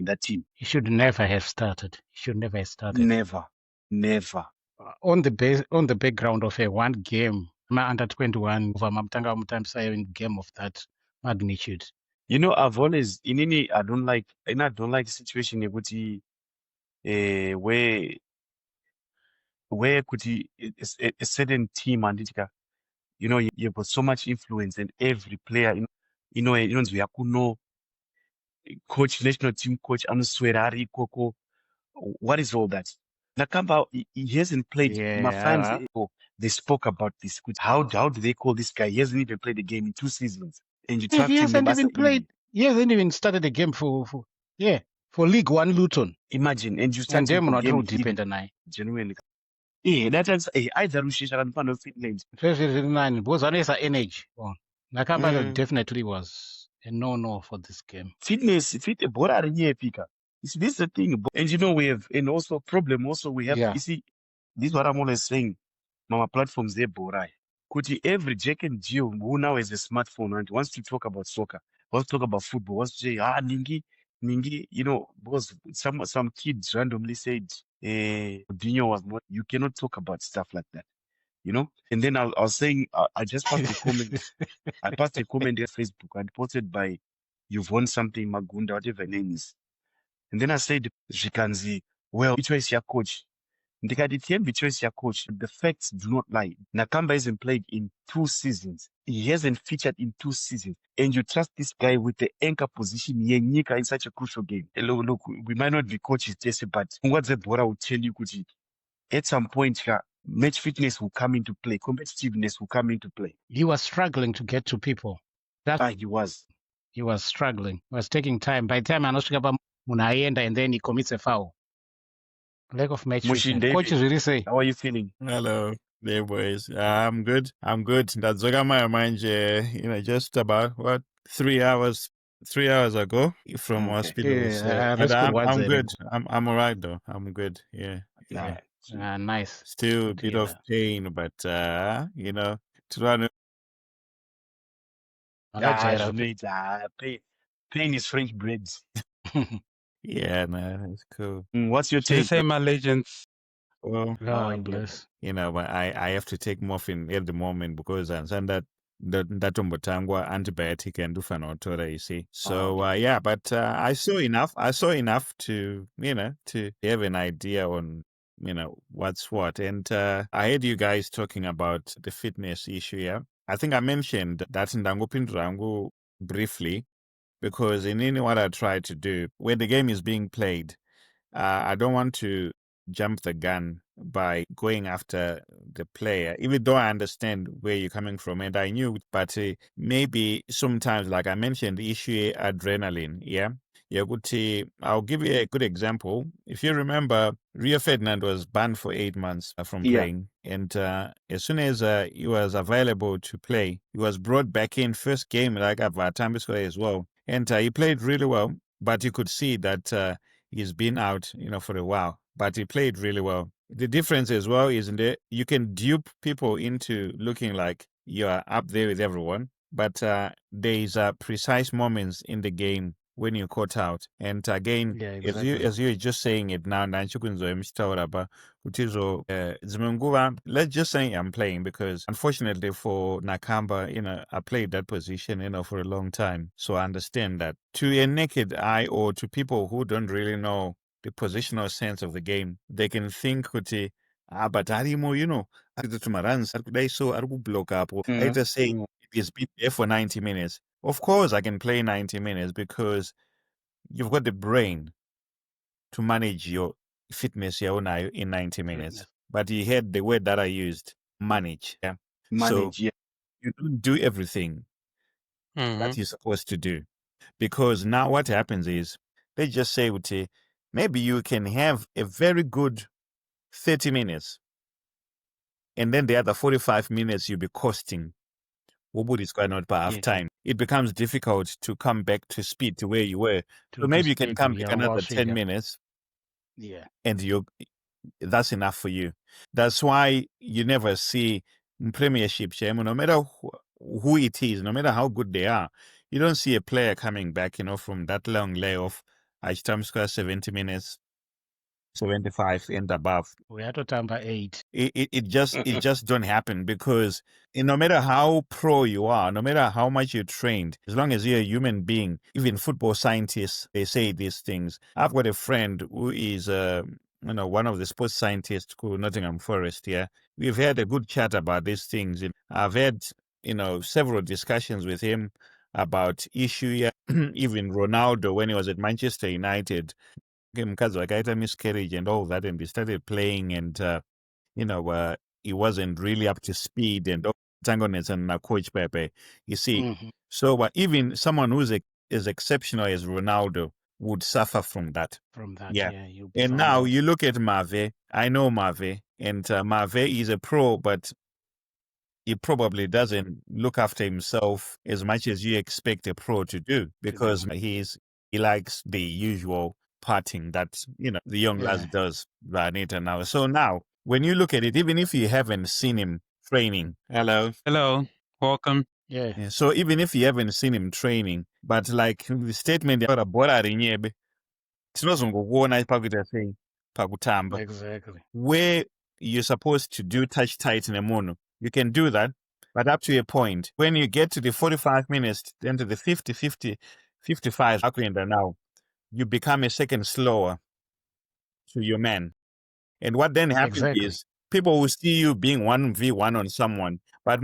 in that team. He should never have started. Never. On the background of a one game, my under 21 in game of that magnitude. You know, I've always I don't like the situation where could a certain team and you know you've got so much influence and every player know coach, national team coach, anoswera Koko. What is all that? Nakamba, he hasn't played. My fans, they spoke about this. How do they call this guy? He hasn't even played the game in 2 seasons. And you trust him. He hasn't even played. He hasn't even started the game for League One Luton. Imagine, and you start him for game genuinely. That is either Rushesha and Pano Finland. 9 was an energy. Nakamba definitely was a no for this game. Fitness, fit a bora pika. This is the thing, and you know we have, and also problem. Also we have. You see, this is what I'm always saying. Mama platforms they bora. Could every Jack and Jill who now has a smartphone and wants to talk about soccer, wants to talk about football, wants to say Ningi, you know, because some kids randomly said Dino was not. You cannot talk about stuff like that, you know. And then I was saying I just passed a comment. I passed a comment on Facebook and posted by you've won something Magunda, whatever her name is. And then I said, Jikanzi, well, which is your coach? Which is your coach? The facts do not lie. Nakamba hasn't played in 2 seasons. He hasn't featured in 2 seasons. And you trust this guy with the anchor position Yenyika in such a crucial game. Hello, look, we might not be coaches, but what the Bora will tell you, Kuti, at some point, match fitness will come into play. Competitiveness will come into play. He was struggling to get to people. He was. He was struggling. He was taking time. By the time I know about Munaenda, and then he commits a foul. Lack of match fitness. Coaches really say, how are you feeling? Hello. There, boys. I'm good. That's my mind, just about 3 hours ago from hospital. I'm good. I'm all right though. I'm good. Yeah. Nice. Still a bit of pain, but trying to. Pain is French bread. Yeah, no, that's cool. What's your take? Say my legends. Well, bless. But I have to take morphine at the moment because I understand that Tombotangwa antibiotic and Dufanotora, you see. So but I saw enough to to have an idea on what's what. And I heard you guys talking about the fitness issue. Yeah, I think I mentioned that in Dango briefly. Because in what I try to do, when the game is being played, I don't want to jump the gun by going after the player, even though I understand where you're coming from. And I knew, but maybe sometimes, like I mentioned, the issue adrenaline, I'll give you a good example. If you remember, Rio Ferdinand was banned for 8 months from playing. And as soon as he was available to play, he was brought back in first game, like Avatambisco as well. And he played really well, but you could see that he's been out, for a while. But he played really well. The difference as well is you can dupe people into looking like you are up there with everyone, but there is precise moments in the game when you're caught out. And again, as you're just saying it now, let's just say I'm playing because unfortunately for Nakamba, I played that position, for a long time. So I understand that to a naked eye or to people who don't really know the positional sense of the game, they can think, but Arimo, I just say it's been there for 90 minutes. Of course, I can play 90 minutes because you've got the brain to manage your fitness in 90 minutes. But you heard the word that I used, manage. Yeah. You don't do everything that you're supposed to do. Because now what happens is, let's just say, maybe you can have a very good 30 minutes. And then the other 45 minutes you'll be costing. Nobody's going out by half time. It becomes difficult to come back to speed to where you were. So maybe you can come back another 10 minutes. Yeah. And that's enough for you. That's why you never see Premiership, no matter who it is, no matter how good they are, you don't see a player coming back, from that long layoff achitamswa 70 minutes, 75 and above. We had to tamba 8. It just don't happen because no matter how pro you are, no matter how much you trained, as long as you're a human being, even football scientists, they say these things. I've got a friend who is one of the sports scientists who Nottingham Forest here. We've had a good chat about these things. I've had several discussions with him about issue here. Even Ronaldo, when he was at Manchester United, because like I miscarriage and all that, and he started playing, and he wasn't really up to speed, and antagonist and coach Pepe. You see, so even someone who's as exceptional as Ronaldo would suffer from that. Yeah. And now you look at Mave. I know Mave, and Mave is a pro, but he probably doesn't look after himself as much as you expect a pro to do, because he likes the usual parting that the young lads does right now. So now when you look at it, even if you haven't seen him training, hello, welcome. Yeah. So even if you haven't seen him training, but like the statement Exactly. where you're supposed to do touch tight in a mono, you can do that, but up to a point. When you get to the 45 minutes, then to the 50, 55, now, you become a second slower to your man. And what then happens is people will see you being 1v1 on someone, but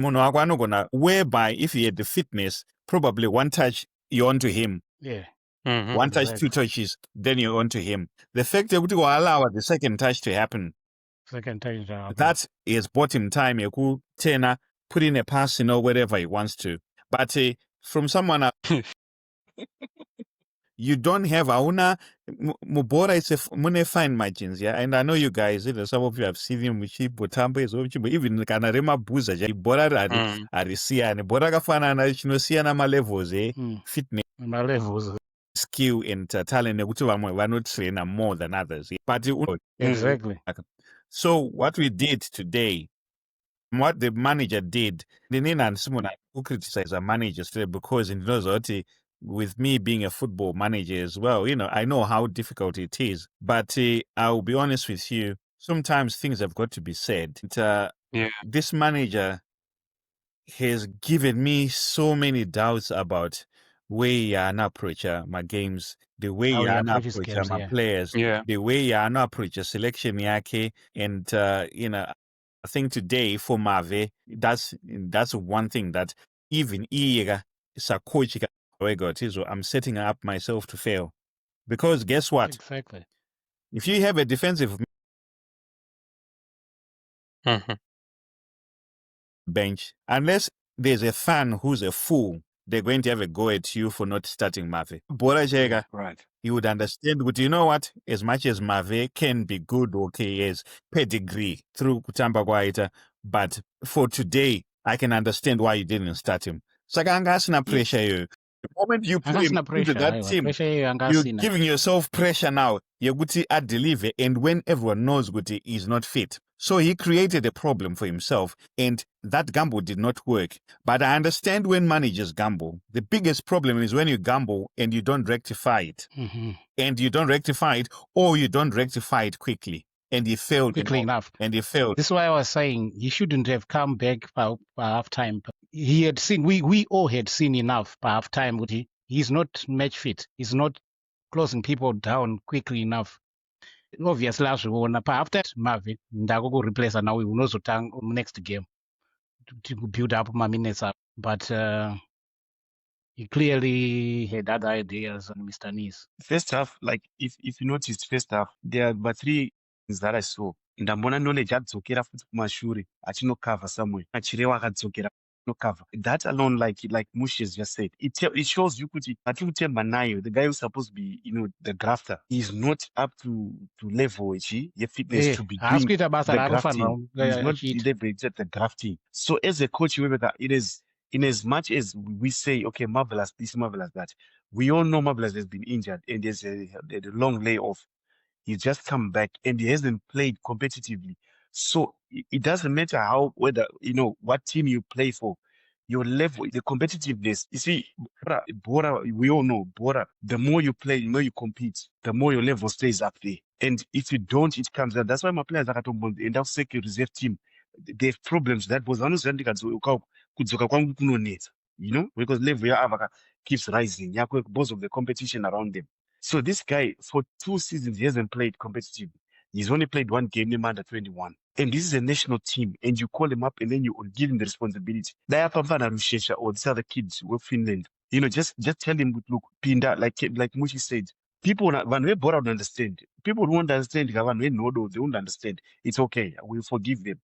whereby if he had the fitness, probably one touch, you're onto him. Yeah. One touch, two touches, then you're onto him. The fact that we will allow the second touch to happen, that is bought him time. Tena put in a pass, wherever he wants to. But from someone you don't have auna mubora. It's a fine margins, yeah. And I know you guys, some of you have seen him with Botambo is even Kanarema Buza, Bora Arisia, and Bora Gafana, Chinosiana levels, fitness, levels, skill, and talent. We're not trainer more than others, but exactly. So what we did today, what the manager did, the Nina and Simon who criticize a manager today, because in those with me being a football manager as well, I know how difficult it is. But I'll be honest with you, sometimes things have got to be said. This manager has given me so many doubts about way I approach my games, the way I approach my players, the way I approach selection yake, and I think today for Mave, that's one thing that even is a coach. I'm setting up myself to fail, because guess what? Exactly. If you have a defensive bench, unless there's a fan who's a fool, they're going to have a go at you for not starting Mave. Bora Jega, right? You would understand. But you know what? As much as Mave can be good, okay, as pedigree through Kutamba Guaita, but for today, I can understand why you didn't start him. Sakanga pressure you. The moment you put him into that team, you're giving yourself pressure now. Yaguti at deliver, and when everyone knows Guti is not fit. So he created a problem for himself, and that gamble did not work. But I understand when managers gamble. The biggest problem is when you gamble and you don't rectify it. And you don't rectify it, or you don't rectify it quickly. And he failed quickly enough. And he failed. This is why I was saying he shouldn't have come back for half time. He had seen, we all had seen enough by half time. He's not match fit. He's not closing people down quickly enough. Obviously, after Marvin, Ndago replace now we will also tank next game to build up my minutes up. But he clearly had other ideas on Mr. Nees. First half, like if you noticed, first half, there were three things that I saw. Ndambona knowledge adzokera futi kumashure achinokava somewhere. Achirewa akadzokera no cover. That alone, like Mushes just said, it shows you kuti Manayo, the guy who's supposed to be, the grafter, is not up to level your fitness to be doing the grafting. He's not level at the grafting. So as a coach, remember that it is, in as much as we say, okay, marvelous this, marvelous that, we all know marvelous has been injured and there's a long layoff. He's just come back and he hasn't played competitively. So it doesn't matter whether, what team you play for. your level, the competitiveness. You see, Bora, we all know, Bora, the more you play, the more you compete, the more your level stays up there. And if you don't, it comes down. That's why my players are end up second reserve team. They have problems. That was you know, because level ya keeps rising because of the competition around them. So this guy, for 2 seasons, he hasn't played competitive. He's only played 1 game in under 21. And this is a national team, and you call him up and then you give him the responsibility. Rushesha or these other kids who Finland, you know, just tell him, look, Pinda, like Mushi said, people when we Bora don't understand. People who understand, they won't understand. It's okay. We forgive them.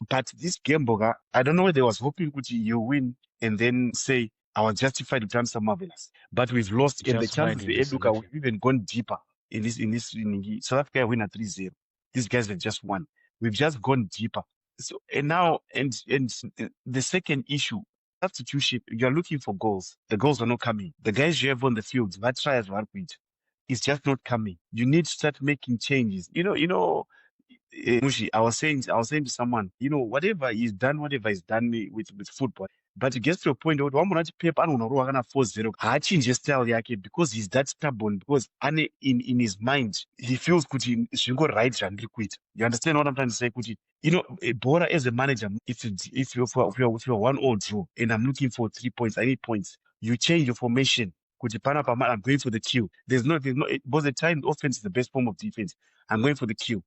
But this game, Boga, I don't know whether they was hoping you win and then say, I was justified to done some marvelous. But we've lost, and the chances for Educa, we've even gone deeper in this inning. South Africa win at 3-0. These guys have just won. We've just gone deeper. So and now and the second issue, substitution, you're looking for goals. The goals are not coming. The guys you have on the field, that try as work with, it's just not coming. You need to start making changes. Mushi, I was saying to someone, you know, whatever he's done with football. But it gets to a point where one more Pep and 4-0. I change his style because he's that stubborn, because in his mind, he feels he should go right and quit. You understand what I'm trying to say, Kuti? You know, Bora as a manager, if you're 1-0 draw and I'm looking for 3 points, I need points. You change your formation. I'm going for the kill. There's no both the time offense is the best form of defense. I'm going for the kill.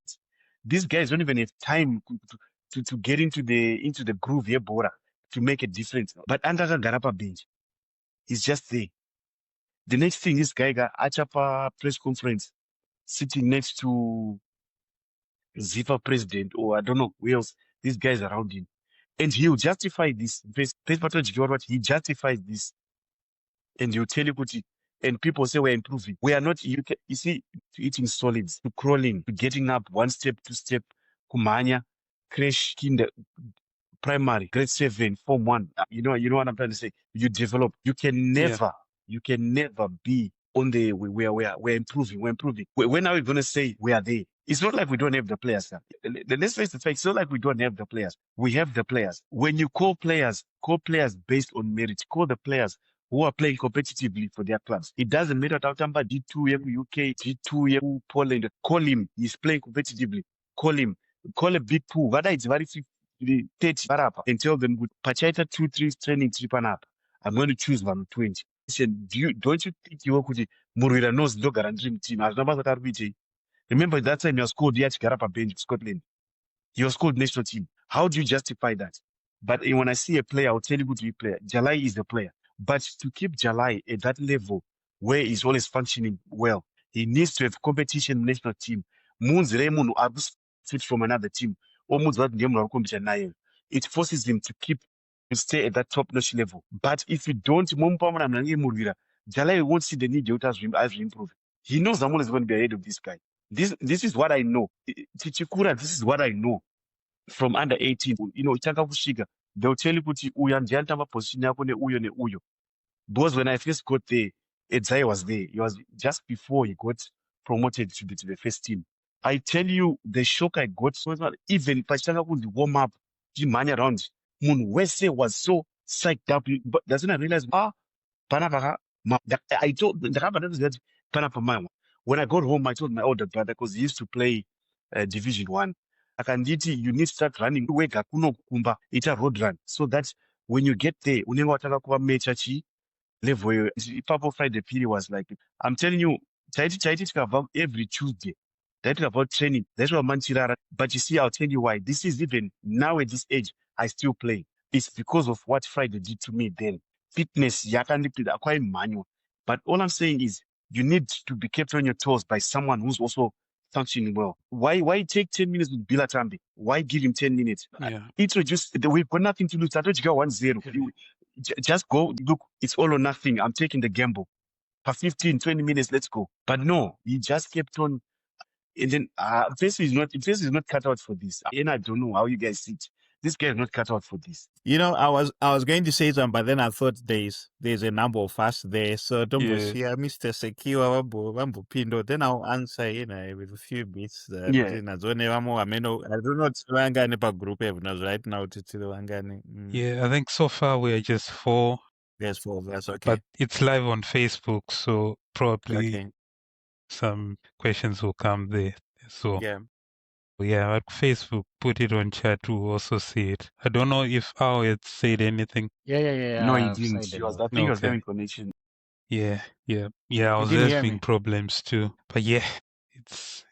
These guys don't even have time to get into the groove here, Bora, to make a difference. But Andaka Garapa bench is just there. The next thing, this guy got Achapa press conference sitting next to ZIFA president, or I don't know who else, these guys around him. And he'll justify this. He justifies this. And he'll tell you, and people say we're improving. We are not, you see, to eating solids, to crawling, to getting up 1 step, 2 step, kumanya, crash, kinder, primary, grade 7, form 1. You know what I'm trying to say? You develop. You can never be on the way we're improving. When are we going to say we are there? It's not like we don't have the players. Let's face the facts. It's not like we don't have the players. We have the players. When you call players based on merit. Call the players who are playing competitively for their clubs. It doesn't matter how Tamba D2 UK, D2 Poland. Call him. He's playing competitively. Call him. Call a big pool. Whether it's very 30 and tell them, Pachaita 2-3 training trip and up. I'm going to choose 120. Don't you think you could Murira knows no guarantee team? As numbers that are BJ. Remember that time you was called the Garapa bench Scotland. You was called national team. How do you justify that? But when I see a player, I'll tell you who to be player. Jalai is the player. But to keep Jalai at that level where he's always functioning well, he needs to have competition national team. Moons Raymond switch from another team. It forces him to stay at that top-notch level. But if you don't, Jalai won't see the need to improve. He knows someone is going to be ahead of this guy. This is what I know. Tichikura, this is what I know from under 18. You know, they'll tell you position uyo. Because when I first got there, Edzai was there. He was just before he got promoted to the first team. I tell you, the shock I got, even Pachanga could warm up, man around. Munwese was so psyched up, but doesn't I realize, Panapaka, I told the Panapama. When I got home, I told my older brother, because he used to play Division 1. Akanditi, you need to start running. It's a road run. So that when you get there, level Purple Friday period was like, I'm telling you, Chaiti about every Tuesday. That about training. That's what Manchirara. But you see, I'll tell you why. This is even now at this age, I still play. It's because of what Friday did to me then. Fitness, quite manual. But all I'm saying is, you need to be kept on your toes by someone who's also functioning well. Why take 10 minutes with Bilatambi? Why give him 10 minutes? Yeah. We've got nothing to lose. I told you go 1-0. Just go. Look, it's all or nothing. I'm taking the gamble. For 15, 20 minutes, let's go. But no, he just kept on. And then face is not cut out for this. And I don't know how you guys see it. this guy is not cut out for this. You know, I was going to say something, but then I thought there's a number of us there. So don't Yes. here, Mr. Sekiwa Wambo Pindo. Then I'll answer, you know, with a few bits. Yeah. I don't know Wangani per group right now to Wangani. Yeah, I think so far we are just 4. There's 4 of us, okay. But it's live on Facebook, so probably Okay. some questions will come there. So yeah, at Facebook, put it on chat to also see it. I don't know if Ao had said anything. Yeah. No, he I've didn't. said I it. think he was having connection. Yeah. I was didn't hear having me? problems too. But it's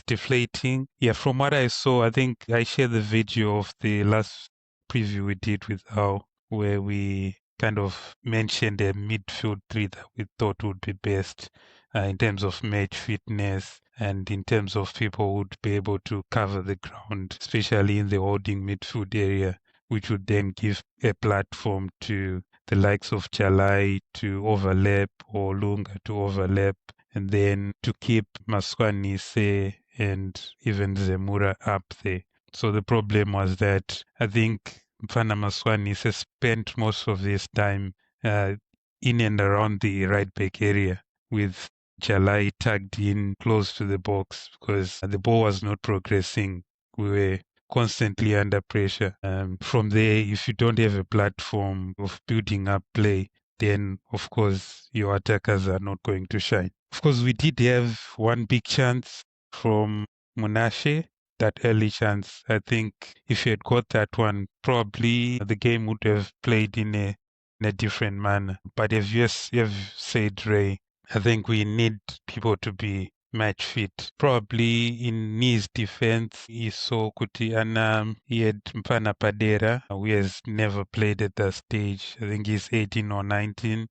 deflating. Yeah, from what I saw, I think I shared the video of the last preview we did with Ao, where we kind of mentioned a midfield 3 that we thought would be best in terms of match fitness and in terms of people who would be able to cover the ground, especially in the holding midfield area, which would then give a platform to the likes of Chalai to overlap or Lunga to overlap, and then to keep Maswanise and even Zemura up there. So the problem was that I think Mfana Maswanise spent most of his time in and around the right back area with Chalai tugged in close to the box because the ball was not progressing. We were constantly under pressure. From there, if you don't have a platform of building up play, then of course your attackers are not going to shine. Of course, we did have one big chance from Munashe, that early chance. I think if he had got that one, probably the game would have played in a different manner. But as you have said, Ray, I think we need people to be match fit. Probably in Nees' defense, he saw Kuti and he had Mpana Padera, who has never played at that stage. I think he's 18 or 19.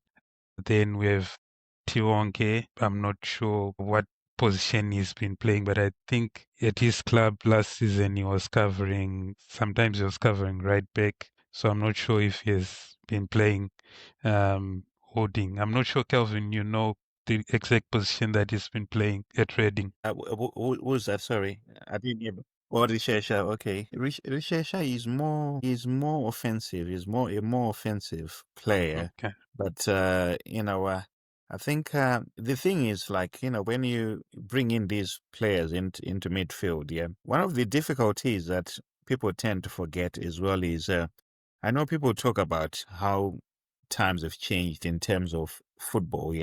Then we have Tionke. I'm not sure what position he's been playing, but I think at his club last season sometimes he was covering right back. So I'm not sure if he has been playing holding. I'm not sure, Kelvin, you know the exact position that he's been playing at Reading. Who was that? Sorry, I didn't hear. Oh, Rushesha. Okay, Rushesha is more offensive. He's a more offensive player. Okay. But I think the thing is, like, when you bring in these players into midfield, one of the difficulties that people tend to forget as well is I know people talk about how times have changed in terms of football,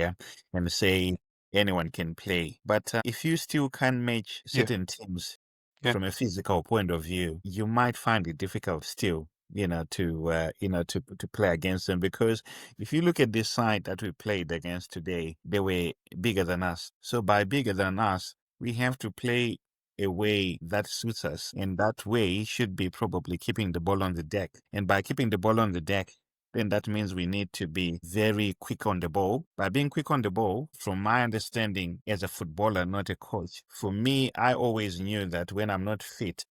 and say anyone can play. But if you still can't match certain teams from a physical point of view, you might find it difficult still, to play against them, because if you look at this side that we played against today, they were bigger than us. So by bigger than us, we have to play a way that suits us, and that way should be probably keeping the ball on the deck. And by keeping the ball on the deck, then that means we need to be very quick on the ball. By being quick on the ball, from my understanding as a footballer, not a coach, for me, I always knew that when I'm not fit,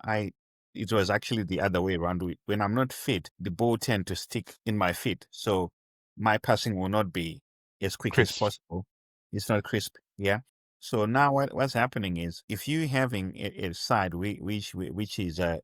it was actually the other way around. When I'm not fit, the ball tend to stick in my feet. So my passing will not be as quick as possible. It's not crisp. Yeah. So now what's happening is, if you're having a side which is the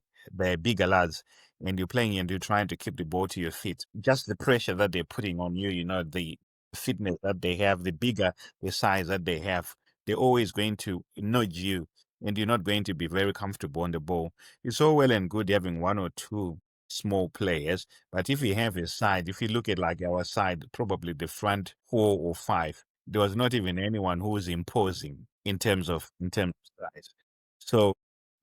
bigger lads, and you're playing and you're trying to keep the ball to your feet, just the pressure that they're putting on you, the fitness that they have, the size that they have, they're always going to nudge you, and you're not going to be very comfortable on the ball. It's all well and good having one or two small players, but if you have a side, if you look at like our side, probably the front 4 or 5, there was not even anyone who was imposing in terms of size. So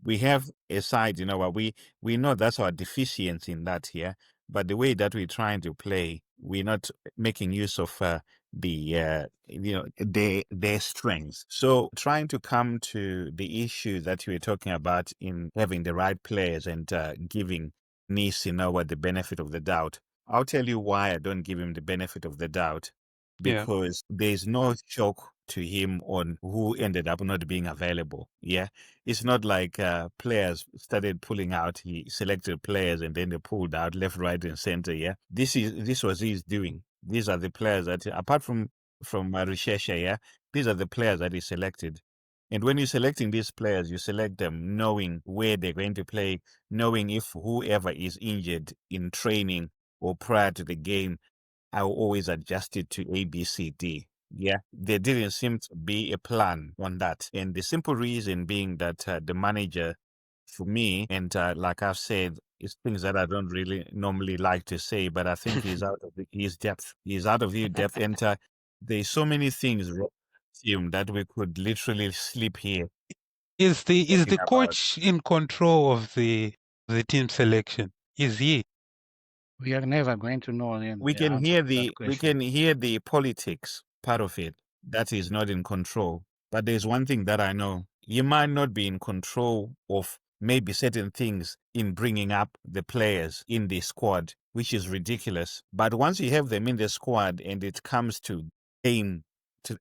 we have a side, what we know that's our deficiency in that here, but the way that we're trying to play, we're not making use of their strengths. So trying to come to the issue that you were talking about in having the right players and giving Nees, the benefit of the doubt. I'll tell you why I don't give him the benefit of the doubt. Because there's no shock to him on who ended up not being available. Yeah. It's not like players started pulling out. He selected players and then they pulled out left, right, and center. Yeah. This was his doing. These are the players that, apart from Rushesha, these are the players that he selected. And when you're selecting these players, you select them knowing where they're going to play, knowing if whoever is injured in training or prior to the game, I will always adjust it to A, B, C, D. Yeah, there didn't seem to be a plan on that. And the simple reason being that the manager, for me, and like I've said, it's things that I don't really normally like to say, but I think he's out of his depth. He's out of his depth. And there's so many things wrong with him that we could literally sleep here. Is the talking about. coach in control of the team selection? Is he? We are never going to know. We can hear the politics part of it. That is not in control. But there's one thing that I know. You might not be in control of maybe certain things in bringing up the players in the squad, which is ridiculous. But once you have them in the squad and it comes to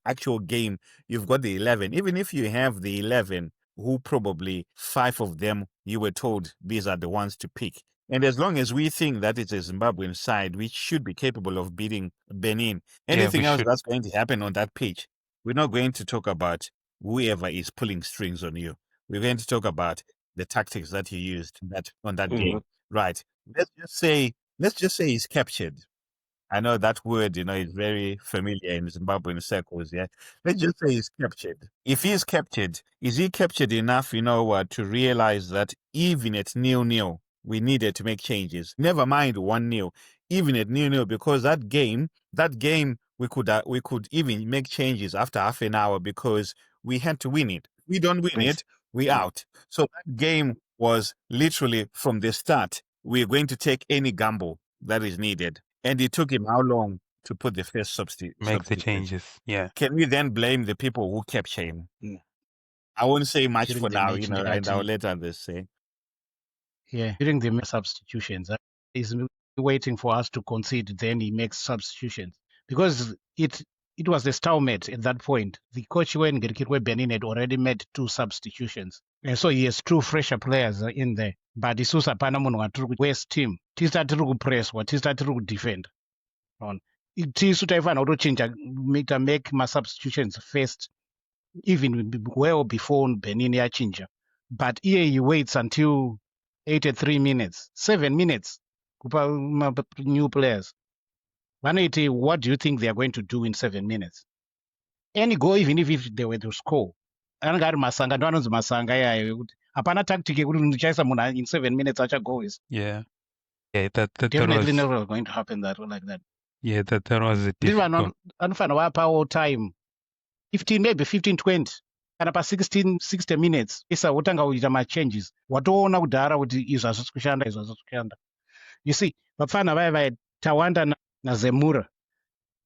actual game, you've got the 11. Even if you have the 11, who probably 5 of them you were told these are the ones to pick. And as long as we think that it's a Zimbabwean side which should be capable of beating Benin, anything else that's going to happen on that pitch, we're not going to talk about whoever is pulling strings on you. We're going to talk about the tactics that he used on that game. Right. Let's just say he's captured. I know that word, is very familiar in Zimbabwean circles, yeah? Let's just say he's captured. If he's captured, is he captured enough, to realize that even at 0-0, we needed to make changes? Never mind 1-0, even at 0-0, because that game, we could even make changes after half an hour because we had to win it. We don't win it, we out. So that game was literally from the start, we're going to take any gamble that is needed. And it took him how long to put the first make the changes? Yeah. Can we then blame the people who capture him? I won't say much for now, and I'll let others say. Yeah, during the substitutions, he's waiting for us to concede, then he makes substitutions. Because it was a stalemate at that point. The coach when Benin had already made 2 substitutions. And so he has 2 fresher players in there. But isusu hapana munhu watiri kuwest team. Tisu tatiri kupresswa, tisu tatiri kudefend. Tisu taifanira kutochinja, make substitutions first, even well before Benin yachinja. But here he waits until 83 minutes, 7 minutes, kupa new players. Vanity, what do you think they are going to do in 7 minutes? Any goal, even if they were to score. Ananga ari masanga, ndo anonzi masanga iyayo. Hapana tactic yekuti ndichaisa munhu in 7 minutes achagoes. Yeah. Yeah, that definitely never going to happen like that. Yeah, that was a difficult. Anofana wapa all time 15, 20. Kana pa 60 minutes isa wotanga kuita machanges. Watoona kudhara kuti izvo hazvisi kushanda. You see, vapfana vaya Tawanda na Zemura,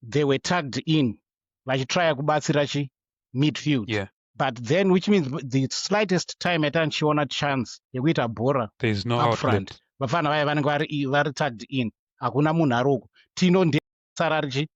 they were tagged in vachitraya kubatsira midfield. Yeah. But then, which means the slightest time atanchiona chance yekuita bhora there's no up outlet. front, vafana vaya vanenge vari tagged in, hakuna munhu aroko. Tino ndesara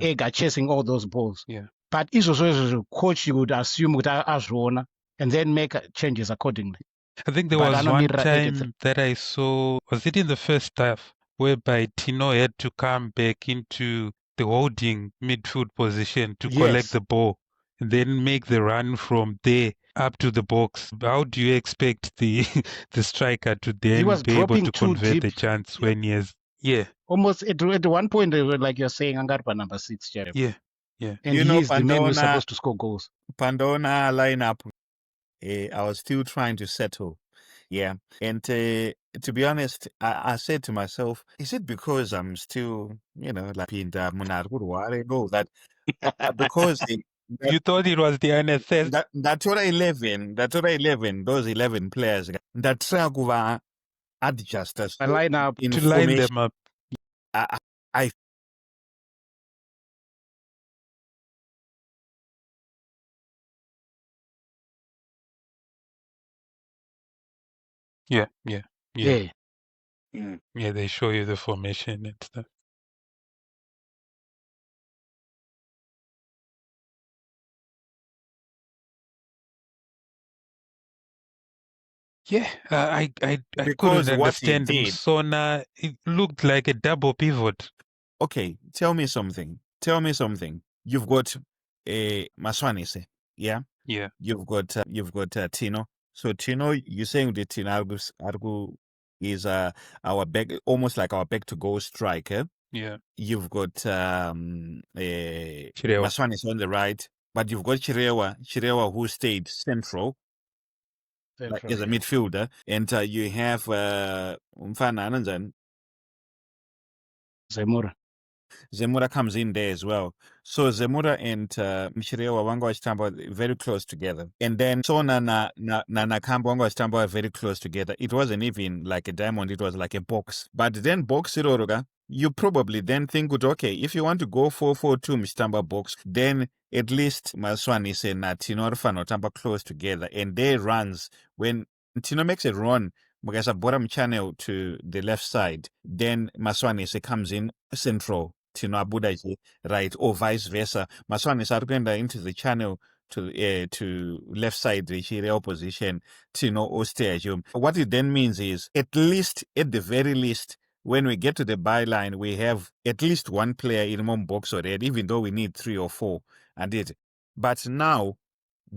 ega chasing all those balls. Yeah. But izvozvo coach would assume kuti azviona and then make changes accordingly. I think there was one time that I saw, was it in the first half, whereby Tino had to come back into the holding midfield position to collect the ball and then make the run from there up to the box. How do you expect the striker to then be able to convert the chance when he has... Yeah. Almost at one point, like you're saying, Angarpa number 6, Jeremy. Yeah. Yeah. And he's the man who's supposed to score goals. Pandona lineup, I was still trying to settle. Yeah. And to be honest, I said to myself, is it because I'm still, like in the Munaruru that because you thought it was the NSS? That 11, those 11 players, that try to adjust us to line them up. I Yeah. Yeah, they show you the formation and stuff. Yeah, I couldn't understand Sona. It looked like a double pivot. Okay, tell me something. You've got Maswanise. Yeah. Yeah. You've got Tino. So Tino, you're saying that Tino is our back, almost like our back to goal striker. Yeah. You've got Chirewa. Maswan is on the right, but you've got Chirewa who stayed central, like, as a midfielder, and you have Mfana Ananzan. Zemura comes in there as well. So Zemura and Chirewa wango wachitamba very close together. And then Sona na Nakamba wango wachitamba very close together. It wasn't even like a diamond, it was like a box. But then box iroroga, you probably then think, okay, if you want to go 4-4-2 mchitamba box, then at least Maswani say na Tino Rufano tamba close together. And they runs when Tino makes a run, Mugasa bottom channel to the left side, then Maswani comes in central. Tino Abuda right, or vice versa. Maswani is into the channel to left side, the opposition. Tino Osteajum. What it then means is, at the very least, when we get to the byline, we have at least one player in one box already, even though we need 3 or 4. But now,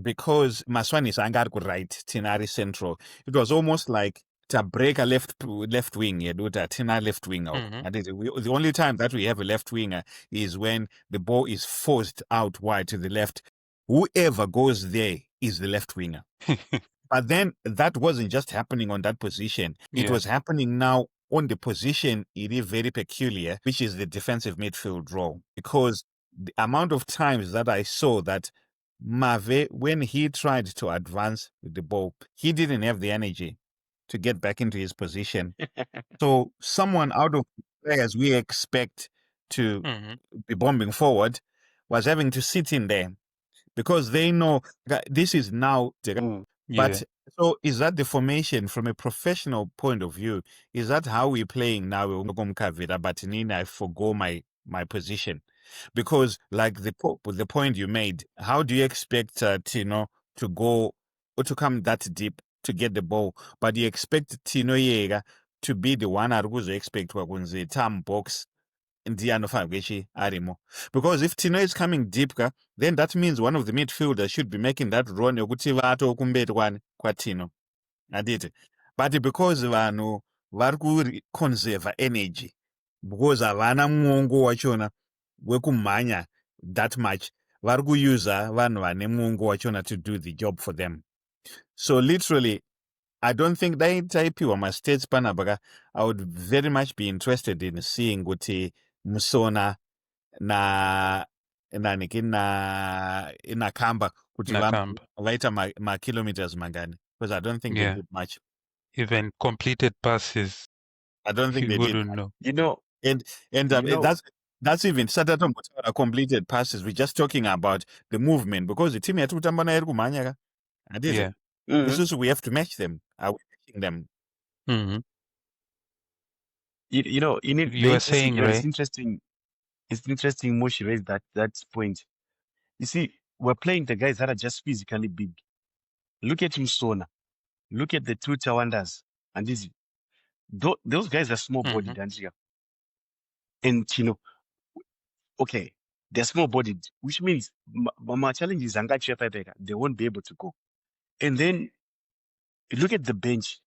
because Maswani is Angarku right, Tinari central, it was almost like to break a left wing, do that Tina left winger. The only time that we have a left winger is when the ball is forced out wide to the left. Whoever goes there is the left winger. But then that wasn't just happening on that position. It was happening now on the position it is very peculiar, which is the defensive midfield role. Because the amount of times that I saw that Mave, when he tried to advance with the ball, he didn't have the energy to get back into his position. So someone out of players we expect to be bombing forward was having to sit in there because they know that this is now the But so is that the formation from a professional point of view? Is that how we're playing now? But I forgo my position. Because like the point you made, how do you expect Tino to go or to come that deep to get the ball? But you expect Tino Yega to be the one who's expect wakunzi tam box arimo. Because if Tino is coming deep, then that means one of the midfielders should be making that run kwa Tino. But because vanhu vari conserve energy, because havana mwongo wachona wekumhanya that much, vari kuyuza vanhu vane mwongo wachona to do the job for them. So literally, I don't think taipiwa ma-states panapa, I would very much be interested in seeing kuti Musona na Nakamba kuti vaita ma-kilometers mangani, because I don't think they did much. Even completed passes, I don't think they did. Know. And that's even Sadatom completed passes. We're just talking about the movement because the team this is we have to match them. Are we matching them? You were saying, right? It's interesting. It's interesting. Moshi raised that point. You see, we're playing the guys that are just physically big. Look at Musona. Look at the two Tawandas. And those guys are small-bodied, and okay, they're small-bodied, which means my challenge is they won't be able to go. And then look at the bench.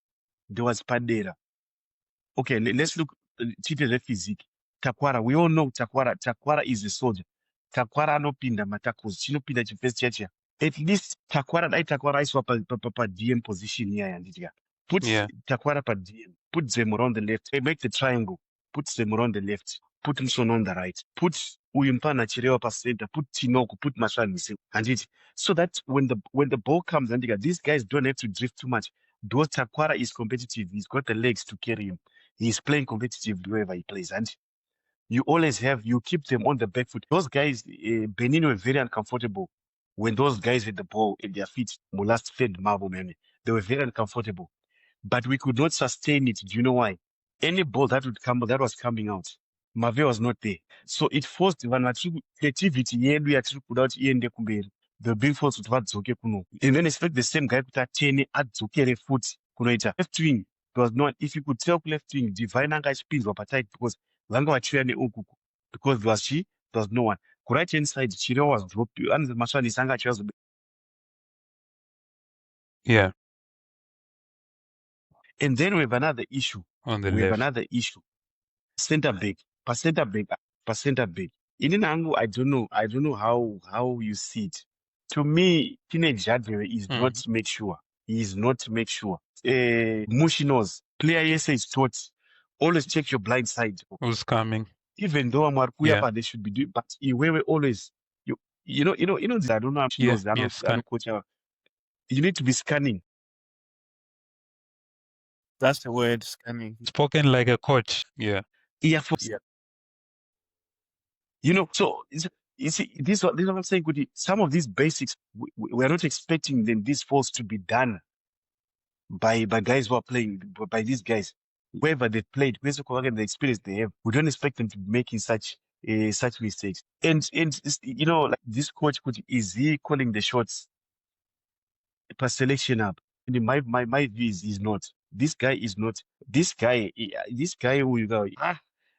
There was Padera. Okay, let's look at the physique. Takwara, we all know Takwara. Takwara is a soldier. Takwara no pinda matakos. Chino pinda chifes checha. At least Takwara is pa DM position here and Put Takwara pa DM. Put Zemura on the left. They make the triangle. Put Zemura on the left. Put Mson on the right. Put Uyimpana Chirewa pa center. Put Tinoko. Put Mashani. And so that when the ball comes and these guys don't have to drift too much. Though Takwara is competitive, he's got the legs to carry him. He's playing competitively wherever he plays. And you keep them on the back foot. Those guys, Benin were very uncomfortable when those guys had the ball at their feet. Last fed Marvel, man. They were very uncomfortable. But we could not sustain it. Do you know why? Any ball that was coming out, Mave was not there. So it forced creativity. The being forced to Vadzoke Kuno. And then expect the same guy to attain at Zokere foot. Left wing. Because not if you could tell left wing, Divine spins were tight because Langa Wachiane Okuku. Because there was no one. Right inside, Chiro was dropped, and the Mashani Sanga was Yeah. And then we have another issue. On the left. Center back. Per center back. In Nangu, I don't know how you see it. To me, Teenage Jadwe is not make sure. He is not make sure. Mushinos, player yes is taught. Always check your blind side. Who's coming? Even though I'm Yeah. they should be doing, but Iwewe always you know, I don't know how she knows. I don't coach her. You need to be scanning. That's the word, scanning. Spoken like a coach. Yeah. Yeah. You know, so you see, this is what I'm saying. Some of these basics, we are not expecting these falls to be done by guys who are playing, by these guys, wherever they played, the experience they have. We don't expect them to be making such mistakes. And you know, like this coach, is he calling the shots per selection up? And my view is he's not. This guy is not. This guy who you go.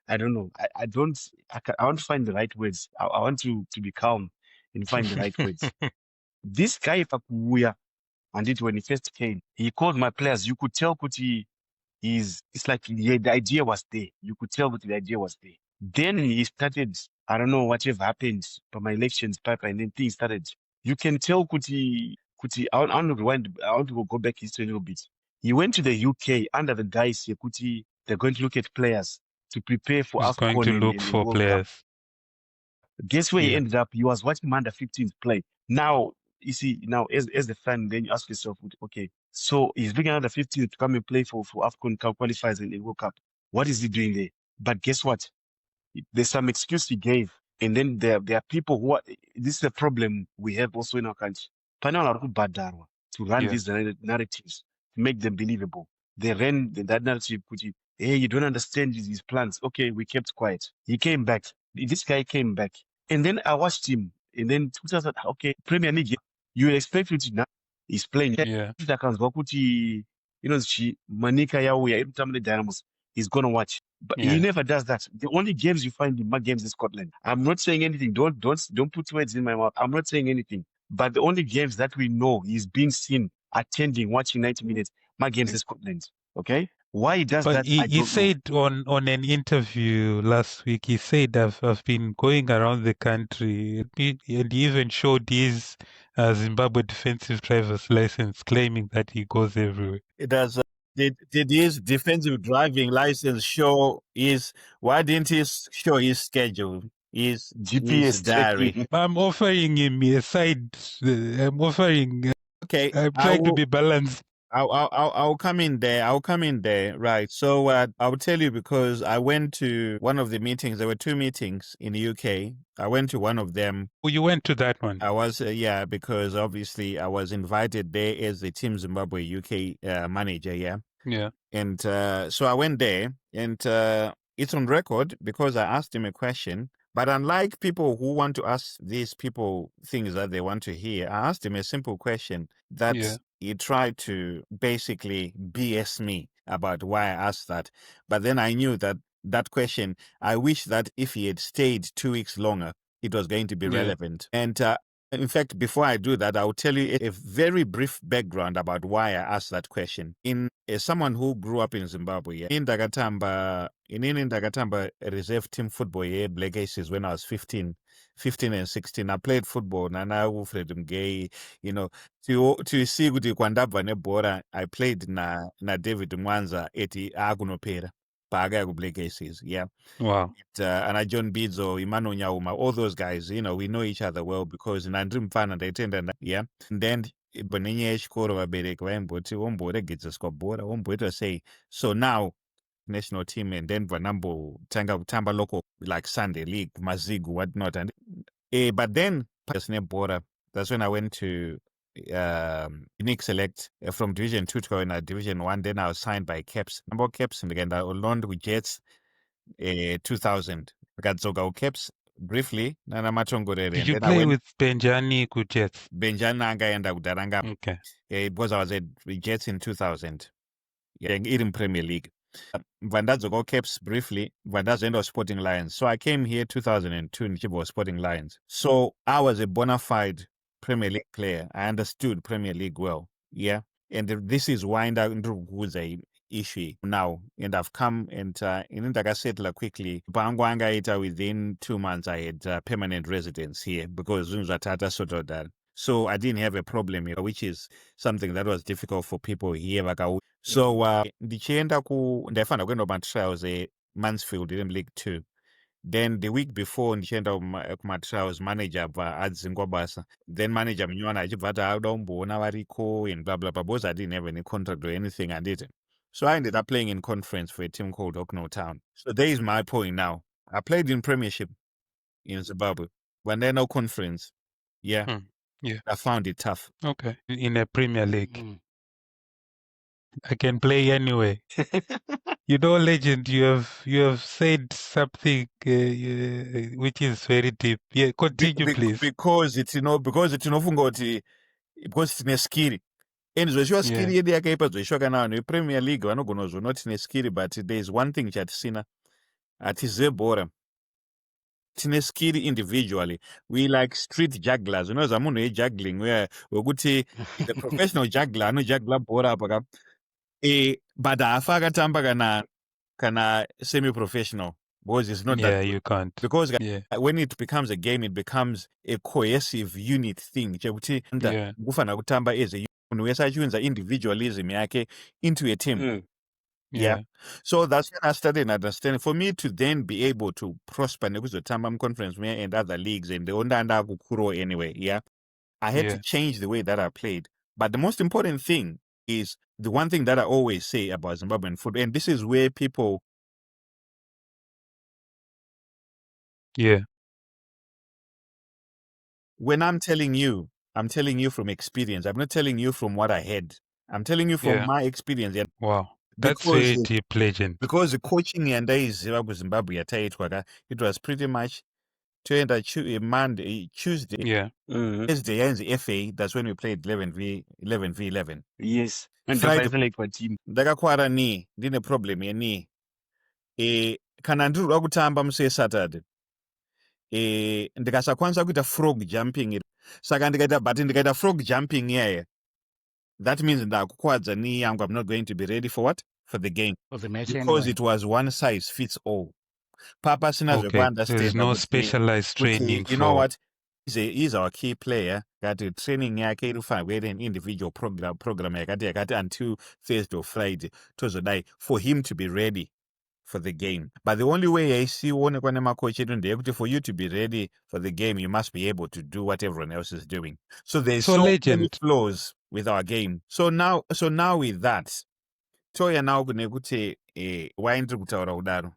I don't know. I want to find the right words. I want to be calm and find the right words. This guy, Pakuya, and it when he first came, he called my players. You could tell it's like the idea was there. You could tell the idea was there. Then he started, I don't know whatever happened, but my elections pipeline, then things started. You can tell I want to go back history a little bit. He went to the UK under the guys here, they're going to look at players to prepare for He's going to look for players. Guess where he ended up? He was watching under 15s play. Now, you see, as the fan, then you ask yourself, okay, so he's bringing under 15 to come and play for AFCON qualifiers in the World Cup. What is he doing there? But guess what? There's some excuse he gave. And then there are people who are, this is the problem we have also in our country. To run these narratives, to make them believable. They ran that narrative, hey, you don't understand his plans. Okay, we kept quiet. He came back. This guy came back. And then I watched him. And then 2000, okay, Premier League, you expect it now. He's playing. Yeah. You know, Manika Yawe, Dynamos. He's going to watch. But he never does that. The only games you find in my games in Scotland. I'm not saying anything. Don't put words in my mouth. I'm not saying anything. But the only games that we know he's been seen attending, watching 90 minutes, my games in Scotland. Okay? Why he does that? He said on an interview last week, he said, I've been going around the country, and he even showed his Zimbabwe defensive driver's license, claiming that he goes everywhere. It does. Did his defensive driving license show why didn't he show his schedule? His GPS diary. I'm offering him a side. I'm offering. Okay. I'm trying to be balanced. I'll come in there. Right. So I'll tell you because I went to one of the meetings. There were two meetings in the UK. I went to one of them. Oh, you went to that one? I was, because obviously I was invited there as the Team Zimbabwe UK manager. Yeah. Yeah. And so I went there, and it's on record because I asked him a question. But unlike people who want to ask these people things that they want to hear, I asked him a simple question that he tried to basically BS me about why I asked that. But then I knew that question, I wish that if he had stayed 2 weeks longer, it was going to be relevant. And in fact, before I do that, I'll tell you a very brief background about why I asked that question. As someone who grew up in Zimbabwe, in Ndakatamba reserve team football, Black Aces, when I was 15 and 16, I played football. Nana Wilfred Mgay, to see kuti kwandabva nebhora, I played na David Mwanza eti akunopera. Paga Black Aces, yeah. Wow. And John Bidzo, Imano Nyauma, all those guys, we know each other well because in Andrim Fan and they attended, yeah. And then Benini Eshkoro Berek Wemboti, Wombore gets a score, Wombore say, so now national team and then Vanambo Tamba local like Sunday League, Mazigu, whatnot. And but then that's when I went to Unique Select from Division 2 to go in Division 1. Then I was signed by Caps. Number Caps and again I loaned with Jets 2000. I got Zoga Caps briefly. Did you play with Benjani Jets? Benjani and Udaranga. Okay. Because I was at Jets in 2000. Yeah, in Premier League. Vandazo Caps briefly. Vandazo end of Sporting Lions. So I came here 2002 in Chibo Sporting Lions. So I was a bona fide Premier League player. I understood Premier League well. Yeah. And this is why who's a issue now. And I've come and in settle quickly. Bangwanga within 2 months I had permanent residence here because Zunzatata sort of that. So I didn't have a problem here, which is something that was difficult for people here. So ndichienda ndaifanira kuenda kumatrials Mansfield in League 2. Then the week before ndichienda kumatrials manager adzingwa basa. Then manager munywana achibva ati auda kumboona variko and blah blah blah, because I didn't have any contract or anything, I didn't. So I ended up playing in conference for a team called Okno Town. So there is my point now. I played in Premiership in Zimbabwe. When there no conference, yeah, I found it tough. Okay, in a Premier League. I can play anyway. You know, legend, you have said something which is very deep. Yeah, continue, please. Because it's because it's tine skill. And zvoishiwa skill yedu yakaipa zvoishiwa kana vanhu vePremier League vanogona kuzviona tine skill, but there is one thing chatisina, hatizive bhora. Tine skill individually. We like street jugglers. Unoza munhu juggling wekuti the professional juggler anojuggla bhora apa but haafa akatamba kana semi-professional, because it's not that. You can't. Because when it becomes a game, it becomes a cohesive unit thing. Chekuti kufana kutamba as a munhu wese achiunza individualism yake into a team. So that's when I started understanding. For me to then be able to prosper nekuzotamba conference and other leagues and the ondanda kukuro anyway, I had to change the way that I played. But the most important thing is the one thing that I always say about Zimbabwean football, and this is where people. When I'm telling you from experience. I'm not telling you from what I had. I'm telling you from my experience. Wow. That's very deep, legend. Because the coaching and Zimbabwe, it was pretty much Monday, Tuesday, Thursday, and the FA. That's when we played 11v11. Yes. And Friday, like for team. Ndakakwara knee, ndine problem ye knee. Kana ndiri kutamba musi Saturday. Ndikasakwanisa kuita frog jumping. Saka ndikaita frog jumping here. That means ndakukwadza knee yangu. I'm not going to be ready for what? For the game. For the match because anyway. It was one size fits all. Papa there's no specialized training. You know what? He's our key player. Got a training yake irufana an individual program yakati until Thursday or Friday tozodai for him to be ready for the game. But the only way I see one coach for you to be ready for the game, you must be able to do what everyone else is doing. So there's so many flaws with our game. So now with that, toya now kunekuti why ndiri kutaura kudaro.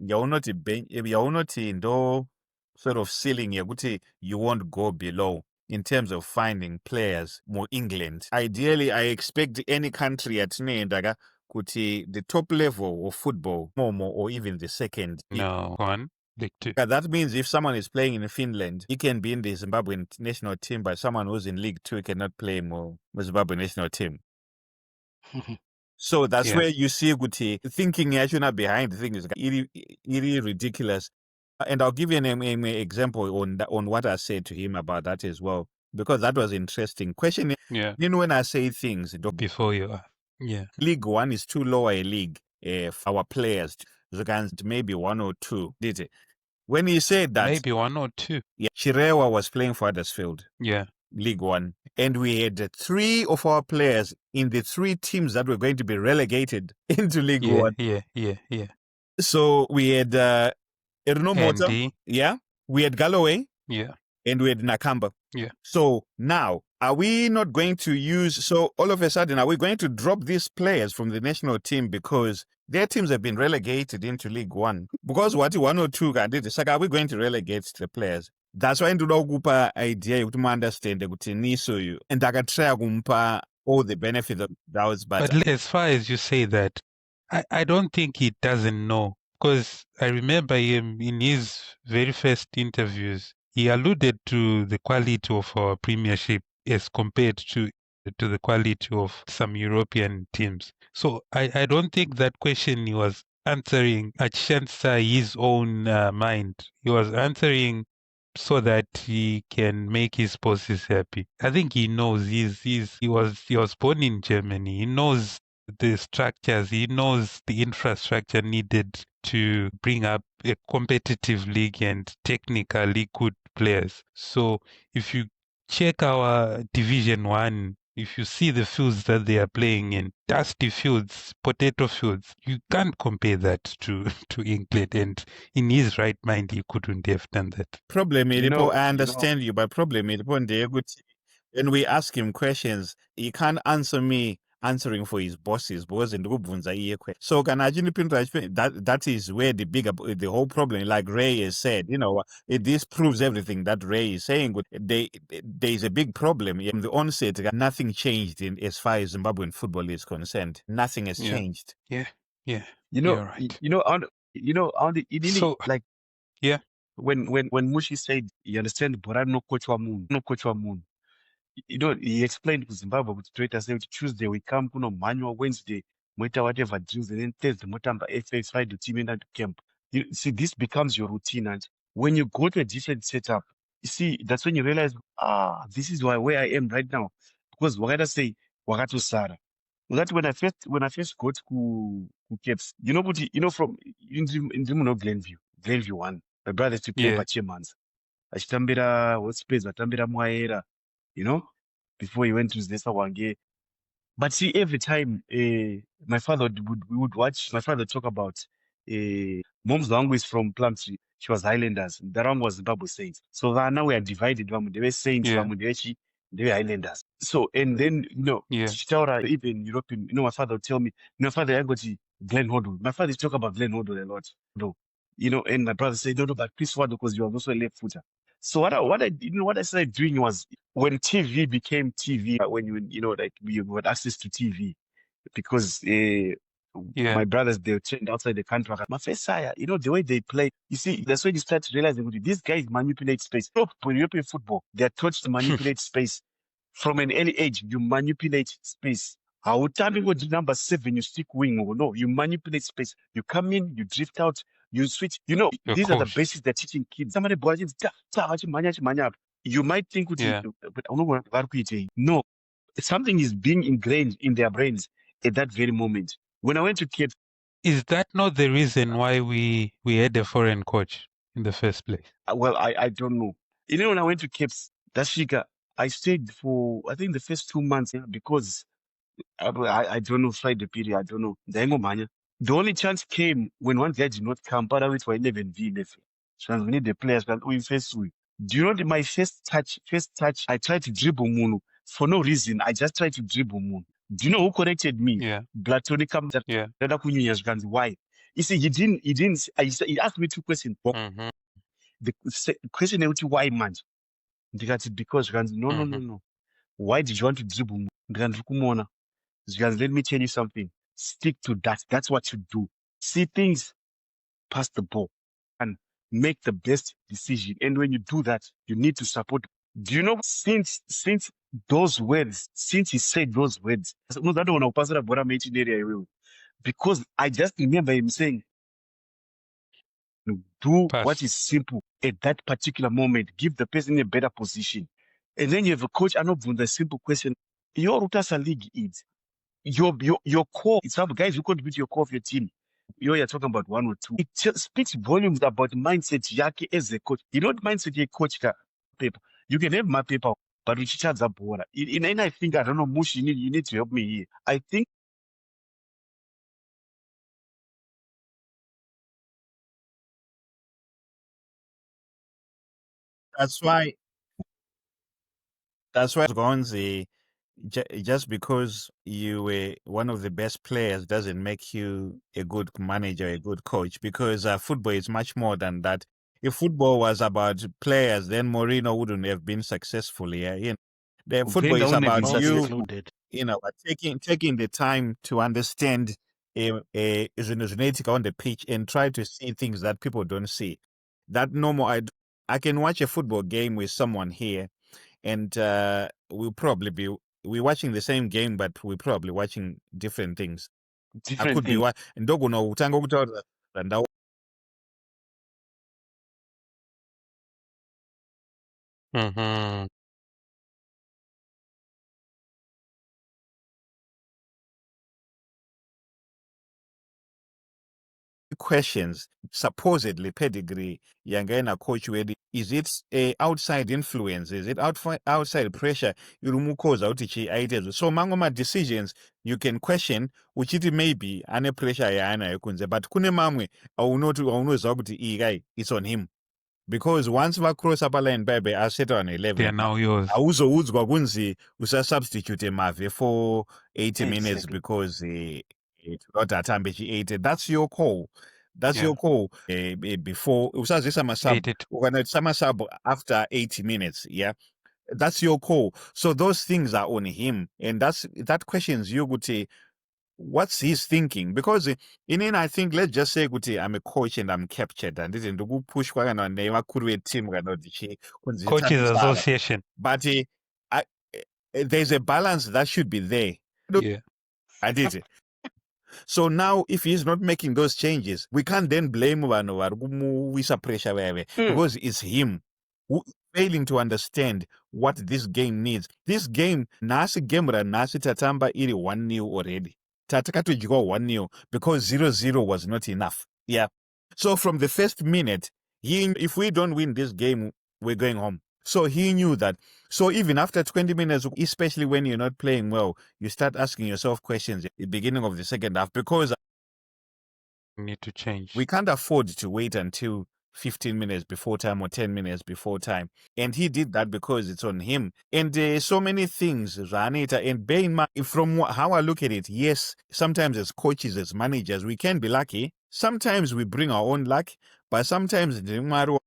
Yaunoti ndo sort of ceiling yekuti you won't go below in terms of finding players more England. Ideally, I expect any country atinoendaga kuti the top level of football, more or even the second. No, one, League 2. That means if someone is playing in Finland, he can be in the Zimbabwean national team, but someone who's in League 2 cannot play more the Zimbabwean national team. So that's where you see Guti thinking behind the thing is really ridiculous. And I'll give you an example on what I said to him about that as well, because that was interesting. Question, when I say things before you League 1 is too low a league for our players. Maybe 1 or 2. Did it? When he said that, maybe 1 or 2. Chirewa was playing for Huddersfield. League 1. And we had 3 of our players in the 3 teams that were going to be relegated into League 1. So we had Mota, we had Galloway, and we had Nakamba. So now, are we not going to use, so all of a sudden, are we going to drop these players from the national team because their teams have been relegated into League 1? Because what 1 or 2 can do, are we going to relegate the players? That's why ndoda kukupa idea yokuti muunderstand kuti niso you, and akatry kumpa all the benefits of those. But as far as you say that, I don't think he doesn't know, because I remember him in his very first interviews, he alluded to the quality of our Premiership as compared to the quality of some European teams. So I don't think that question he was answering against his own mind. He was answering so that he can make his bosses happy. I think he knows he was born in Germany. He knows the structures. He knows the infrastructure needed to bring up a competitive league and technically good players. So if you check our Division 1, if you see the fields that they are playing in, dusty fields, potato fields, you can't compare that to England. And in his right mind, he couldn't have done that. Problem ilipo, I understand you, but problem ilipo ndeyekuti when we ask him questions, he can't answer me answering for his bosses because ndikubvunza iye question. So kana achinipindura that is where the whole problem, like Ray has said, this proves everything that Ray is saying. There is a big problem. In the onset, nothing changed as far as Zimbabwean football is concerned. Nothing has changed. Yeah. You're right. When Mushi said, you understand, but no coach wa moon. He explained to Zimbabwe with Twitter saying Tuesday we come manual, Wednesday whatever drills, and then Thursday motamba FX, Friday team into camp. You see, this becomes your routine, and when you go to a different setup, you see, that's when you realize, this is where I am right now. Because wakata say wakato Sara. That when I first got to Caps, from in Glenview 1, my brother used to play for Chairmans. Achitambira Hotspace, atambira Mwaera, before he went to Zesa Wange. But see, every time my father would watch, my father talk about mom's language is from Plumtree. She was Highlanders. Daram was Zimbabwe Saints. So now we are divided. They were Saints, they were Highlanders. So, and then, Chitaura, even European, my father would tell me, my father, I got to Glenn Hoddle. My father talk about Glenn Hoddle a lot. And my brother said, no, but Chris Ward, because you are also a left footer. So what I started doing was when TV became TV, when you had access to TV, because my brothers, they trained outside the country. My first sire, the way they play, you see, that's when you start realizing these guys manipulate space. When you play football, they're taught to manipulate space. From an early age, you manipulate space. How time go to number 7, you stick wing. No, you manipulate space. You come in, you drift out, you switch. These are the basics they're teaching kids. Somebody you might think, but I don't know. No, something is being ingrained in their brains at that very moment. When I went to Cape, is that not the reason why we had a foreign coach in the first place? Well, I don't know. When I went to Cape Dashika, I stayed for I think the first 2 months because I don't know, Friday period, I don't know. The only chance came when one guy did not come, but I went for 11v11. So we need the players, but we first we. Do you know my first touch, I tried to dribble Munu. For no reason, I just tried to dribble Munu. Do you know who corrected me? Platonica. Why? You see, he asked me 2 questions. Mm-hmm. The question is why, man? Because no. Why did you want to dribble Munu? Let me tell you something. Stick to that. That's what you do. See things, pass the ball, and make the best decision. And when you do that, you need to support. Do you know, since those words, since he said those words, because I just remember him saying, do what is simple at that particular moment, give the person a better position. And then you have a coach, I know the simple question, your Rutasa League is your core. It's some guys who contribute to your core of your team. You're talking about 1 or 2. It just speaks volumes about mindset yake as a coach. You know what mindset a coach paper. You can have my paper, but which charge up water. And I think, I don't know, Mush, you need to help me here. I think That's why Gonzi, just because you were one of the best players doesn't make you a good manager, a good coach, because football is much more than that. If football was about players, then Mourinho wouldn't have been successful here. The football is about you, taking the time to understand a genetic on the pitch and try to see things that people don't see. That normal, I can watch a football game with someone here, and we're watching the same game, but we're probably watching different things. I could be Mm-hmm. Questions, supposedly pedigree, Yangena coach wedi. Is it a outside influence? Is it outside pressure? Irumukoza utichi aitezo. So mangoma decisions you can question, which it may be ane pressure yana yokunze, but kune mamwe aunoza kuti iyi guy, it's on him. Because once we cross upper line baby I set on They are 11. now yours. Auzoudzwa kunzi usa substitute Mave for 80 minutes Exactly. because not atambe chi 80. That's your call. That's Yeah. your call. Before usazisa masub, 82. ukana sama sub after 80 minutes. Yeah, that's your call. So those things are on him, and that questions you would say, what's his thinking? Because in I think let's just say kuti I'm a coach and I'm captured and didn't push kwa kana neva kurwe team kana dichi Coaches Association. but there's a balance that should be there. Yeah. I did it. So now, if he's not making those changes, we can't then blame Wisa pressure because it's him who failing to understand what this game needs. This game, Nasi Gemra, Nasi Tatamba, iri 1-0 already. Tatakato Jigo 1-0 because 0-0 was not enough. Yeah. So from the first minute, if we don't win this game, we're going home. So he knew that. So even after 20 minutes, especially when you're not playing well, you start asking yourself questions at the beginning of the second half because We need to change. we can't afford to wait until 15 minutes before time or 10 minutes before time. And he did that because it's on him. And so many things, Ranita, and bear in mind, from how I look at it, yes, sometimes as coaches, as managers, we can be lucky. Sometimes we bring our own luck, but sometimes it doesn't matter.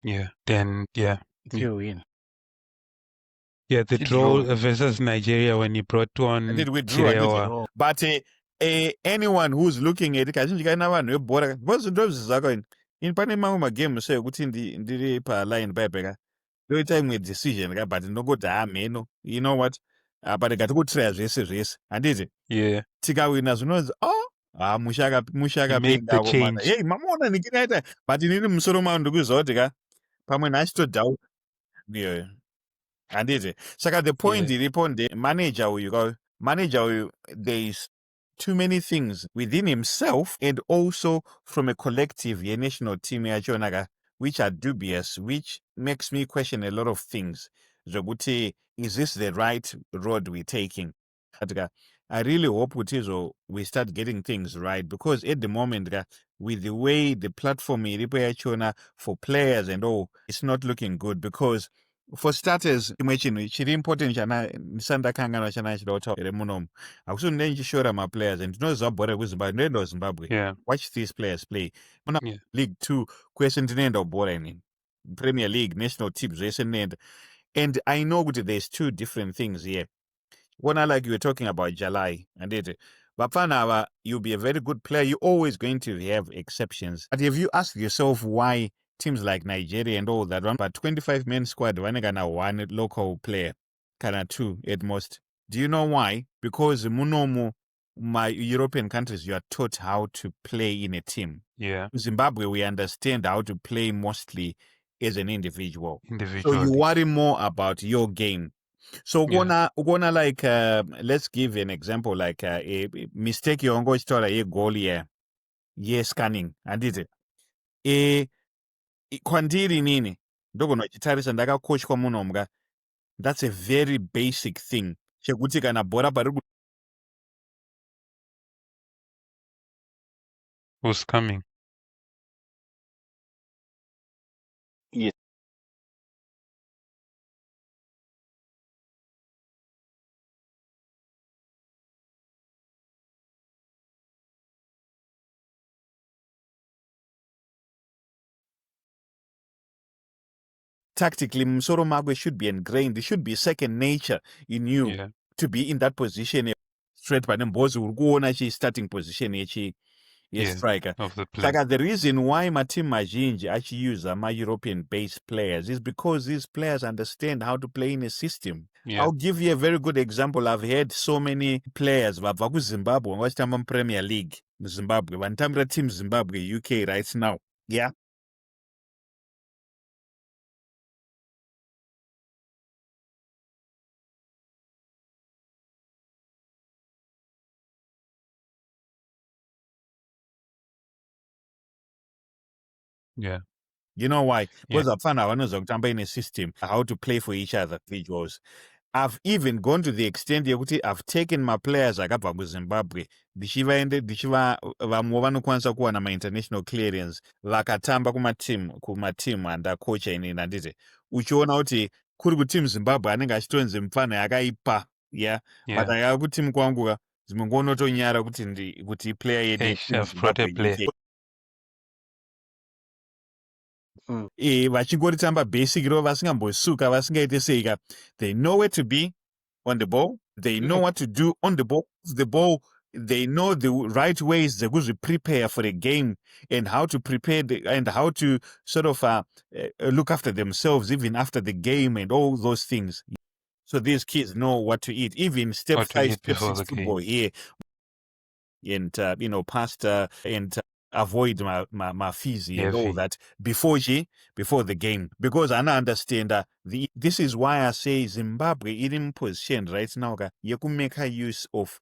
Yeah. Then yeah. You win. Yeah, the Did draw draw. versus Nigeria when he brought on And did we draw? Chilewa. But anyone who's looking at it, I think you know one bora. What's the drops are going in Panama game? Say, good in the line by no time with decision, but no go damn, you know what? But I got good tries, race, and did it. Yeah. Tika winners knows, Mushaga Make the change. Hey, Mamona, Nikita, but you need him so man to go Zotica. Pamela, I stood down. Yeah. And is it? So the point Yeah. the upon the manager you go manager there is too many things within himself and also from a collective national team which are dubious, which makes me question a lot of things. Zoguti, is this the right road we're taking? I really hope we start getting things right because at the moment with the way the platform is for players and all, it's not looking good because for starters, imagine chiri important chana nisanda kangana chana chidota remunom. Akusundenji shora my players and no Zimbabwe with Zimbabwe. Yeah. Watch these players play. Yeah. League 2 question nendo boring. Premier League national teams and I know that there's two different things here. One I like you were talking about Jalai and it. Bapana, you'll be a very good player. You're always going to have exceptions. But have you asked yourself why teams like Nigeria and all that run but 25-man squad when gonna one local player, kinda two at most? Do you know why? Because Munomu, my European countries, you are taught how to play in a team. Yeah. In Zimbabwe, we understand how to play mostly as an individual. So Individually. you worry more about your game. So gonna like let's give an example like a mistake you go to a goal here. Yes, scanning and it. Kwandiri nini ndogo nochitarisa ndakakoshwa muno mga. That's a very basic thing. Chekuti kana bhora pari Who's coming? Yes. tactically Msoro Magwe should be ingrained. It should be second nature in you to be in that position. Straight by them boys will go on actually starting position. striker. Of the play. Saka, the reason why my team mazhinji achiuse my European-based players is because these players understand how to play in a system. I'll give you a very good example. I've had so many players vabva kuZimbabwe vachitamba Premier League Zimbabwe, vanotambira team Zimbabwe UK right now. Yeah. Yeah. You know why? Because abafana vanoziva kutamba in a system, how to play for each other individuals. I've even gone to the extent yekuti I've taken my players akabva kuZimbabwe ndichiva vamwe vanokwanisa kuwana ma-international clearance vakatamba kumateam andakocha inini handiti uchiona kuti kuri kuteam Zimbabwe anenge achitonzi mufana yakaipa but aka kuteam kwangu dzimwe nguva unotonyara kuti player yedu Zimbabwe vachingotamba basic ro vasingambosuka vasingaite seika. They know where to be on the ball, they know what to do on the ball, they know the right ways to prepare for the game and how to prepare and how to sort of look after themselves even after the game and all those things. So these kids know what to eat, even step 5, step 6 football here, and pasta and avoid my fizzy and all that before the game, because I understand that this is why I say Zimbabwe is in position right now you can make use of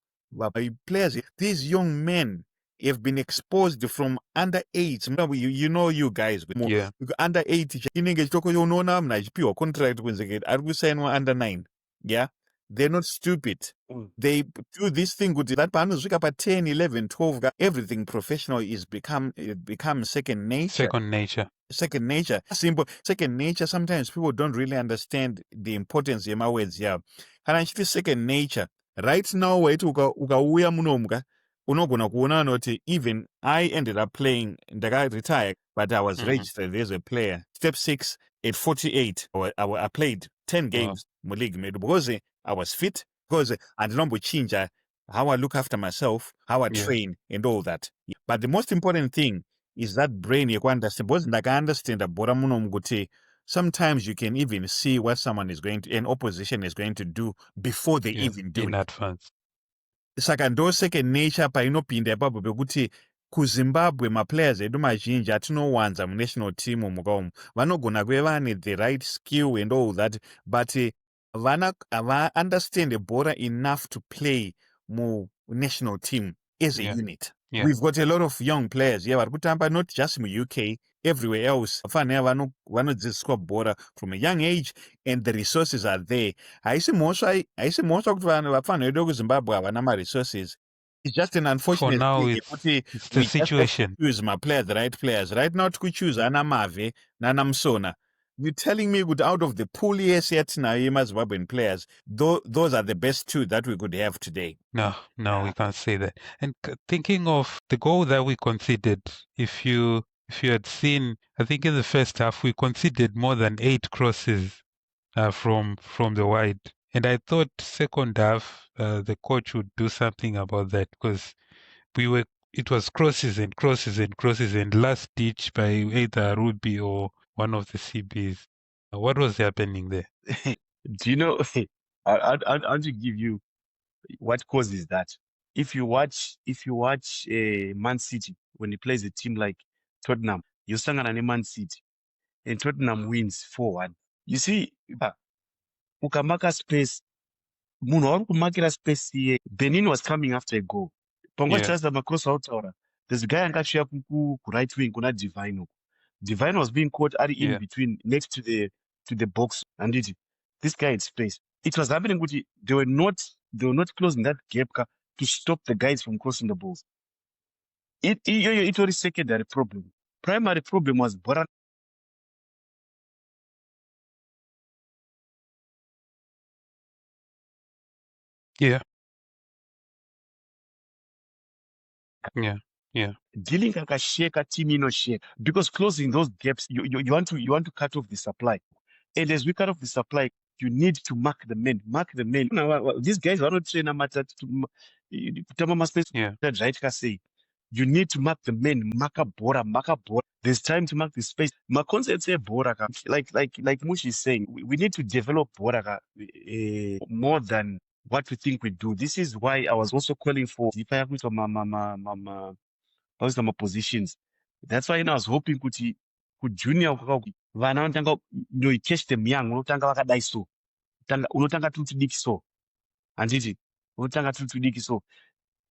players. These young men have been exposed from under 8. You guys under 8 inenge chitoko unoona mna achipiwa contract ari kusainwa under 9. They're not stupid. They do this thing with that panosvika pa 10, 11, 12, everything professional is become second nature. Second nature. Simple. Second nature, sometimes people don't really understand the importance of my words here. And actually second nature. Right now, ukauya munomuka, unogona kuona noti even I ended up playing, I retired, but I was registered as a player. Step 6, at 48, I played 10 games in league because I was fit, because I didn't change how I look after myself, how I train, and all that. But the most important thing is that brain you understand. Because I understand that sometimes you can even see what someone is going to, an opposition is going to do before they even do in advance. Saka ndo second nature painopinda ipapo pekuti kuZimbabwe maplayers edu mazhinji atinowanza munational team muka vanogona kuve vane the right skill and all that, but hava understand bhora enough to play mu national team as a unit. We've got a lot of young players vari kutamba not just mu UK, everywhere else. Vafanira vanodzidziswa bhora from a young age and the resources are there. Haisi mhosva kuti vafana vedu kuZimbabwe havana ma-resources. It's just an unfortunate thing. It's the situation. Choose my players, the right players. Right now, to choose Ana Mave, Nana Msona. You're telling me that out of the pool yes yet now, Zimbabwean players, those are the best two that we could have today. No, we can't say that. And thinking of the goal that we conceded, if you had seen, I think in the first half we conceded more than 8 crosses from the wide. And I thought second half the coach would do something about that, because it was crosses and crosses and crosses and last ditch by either Ruby or one of the CBs. What was happening there? Do you know? I'll give you what causes that. If you watch Man City when he plays a team like Tottenham, you sangana Man City and Tottenham wins 4-1. You see, ukamaka space. Munhu ari kumakira space here. Benin was coming after a goal. Cross out. There's a guy angachia ku right wing kuna Divine. Divine was being caught in between, next to the box, and this guy in space. It was happening. They were not closing that gap to stop the guys from crossing the balls. It was a secondary problem. Primary problem was Bora. Dealing shake team share, because closing those gaps, you want to cut off the supply, and as we cut off the supply, you need to mark the men. Now, these guys are not trained to space. Right, say You need to mark the men, mark a bora. There's time to mark the space. My concept say bora, like Mushi is saying, we need to develop bora more than what we think we do. This is why I was also calling for ZIFA positions. That's why I was hoping kuti junior vana vanotanga you catch them young unotanga vakadai so unotanga turi tudiki so handiti unotanga turi tudiki so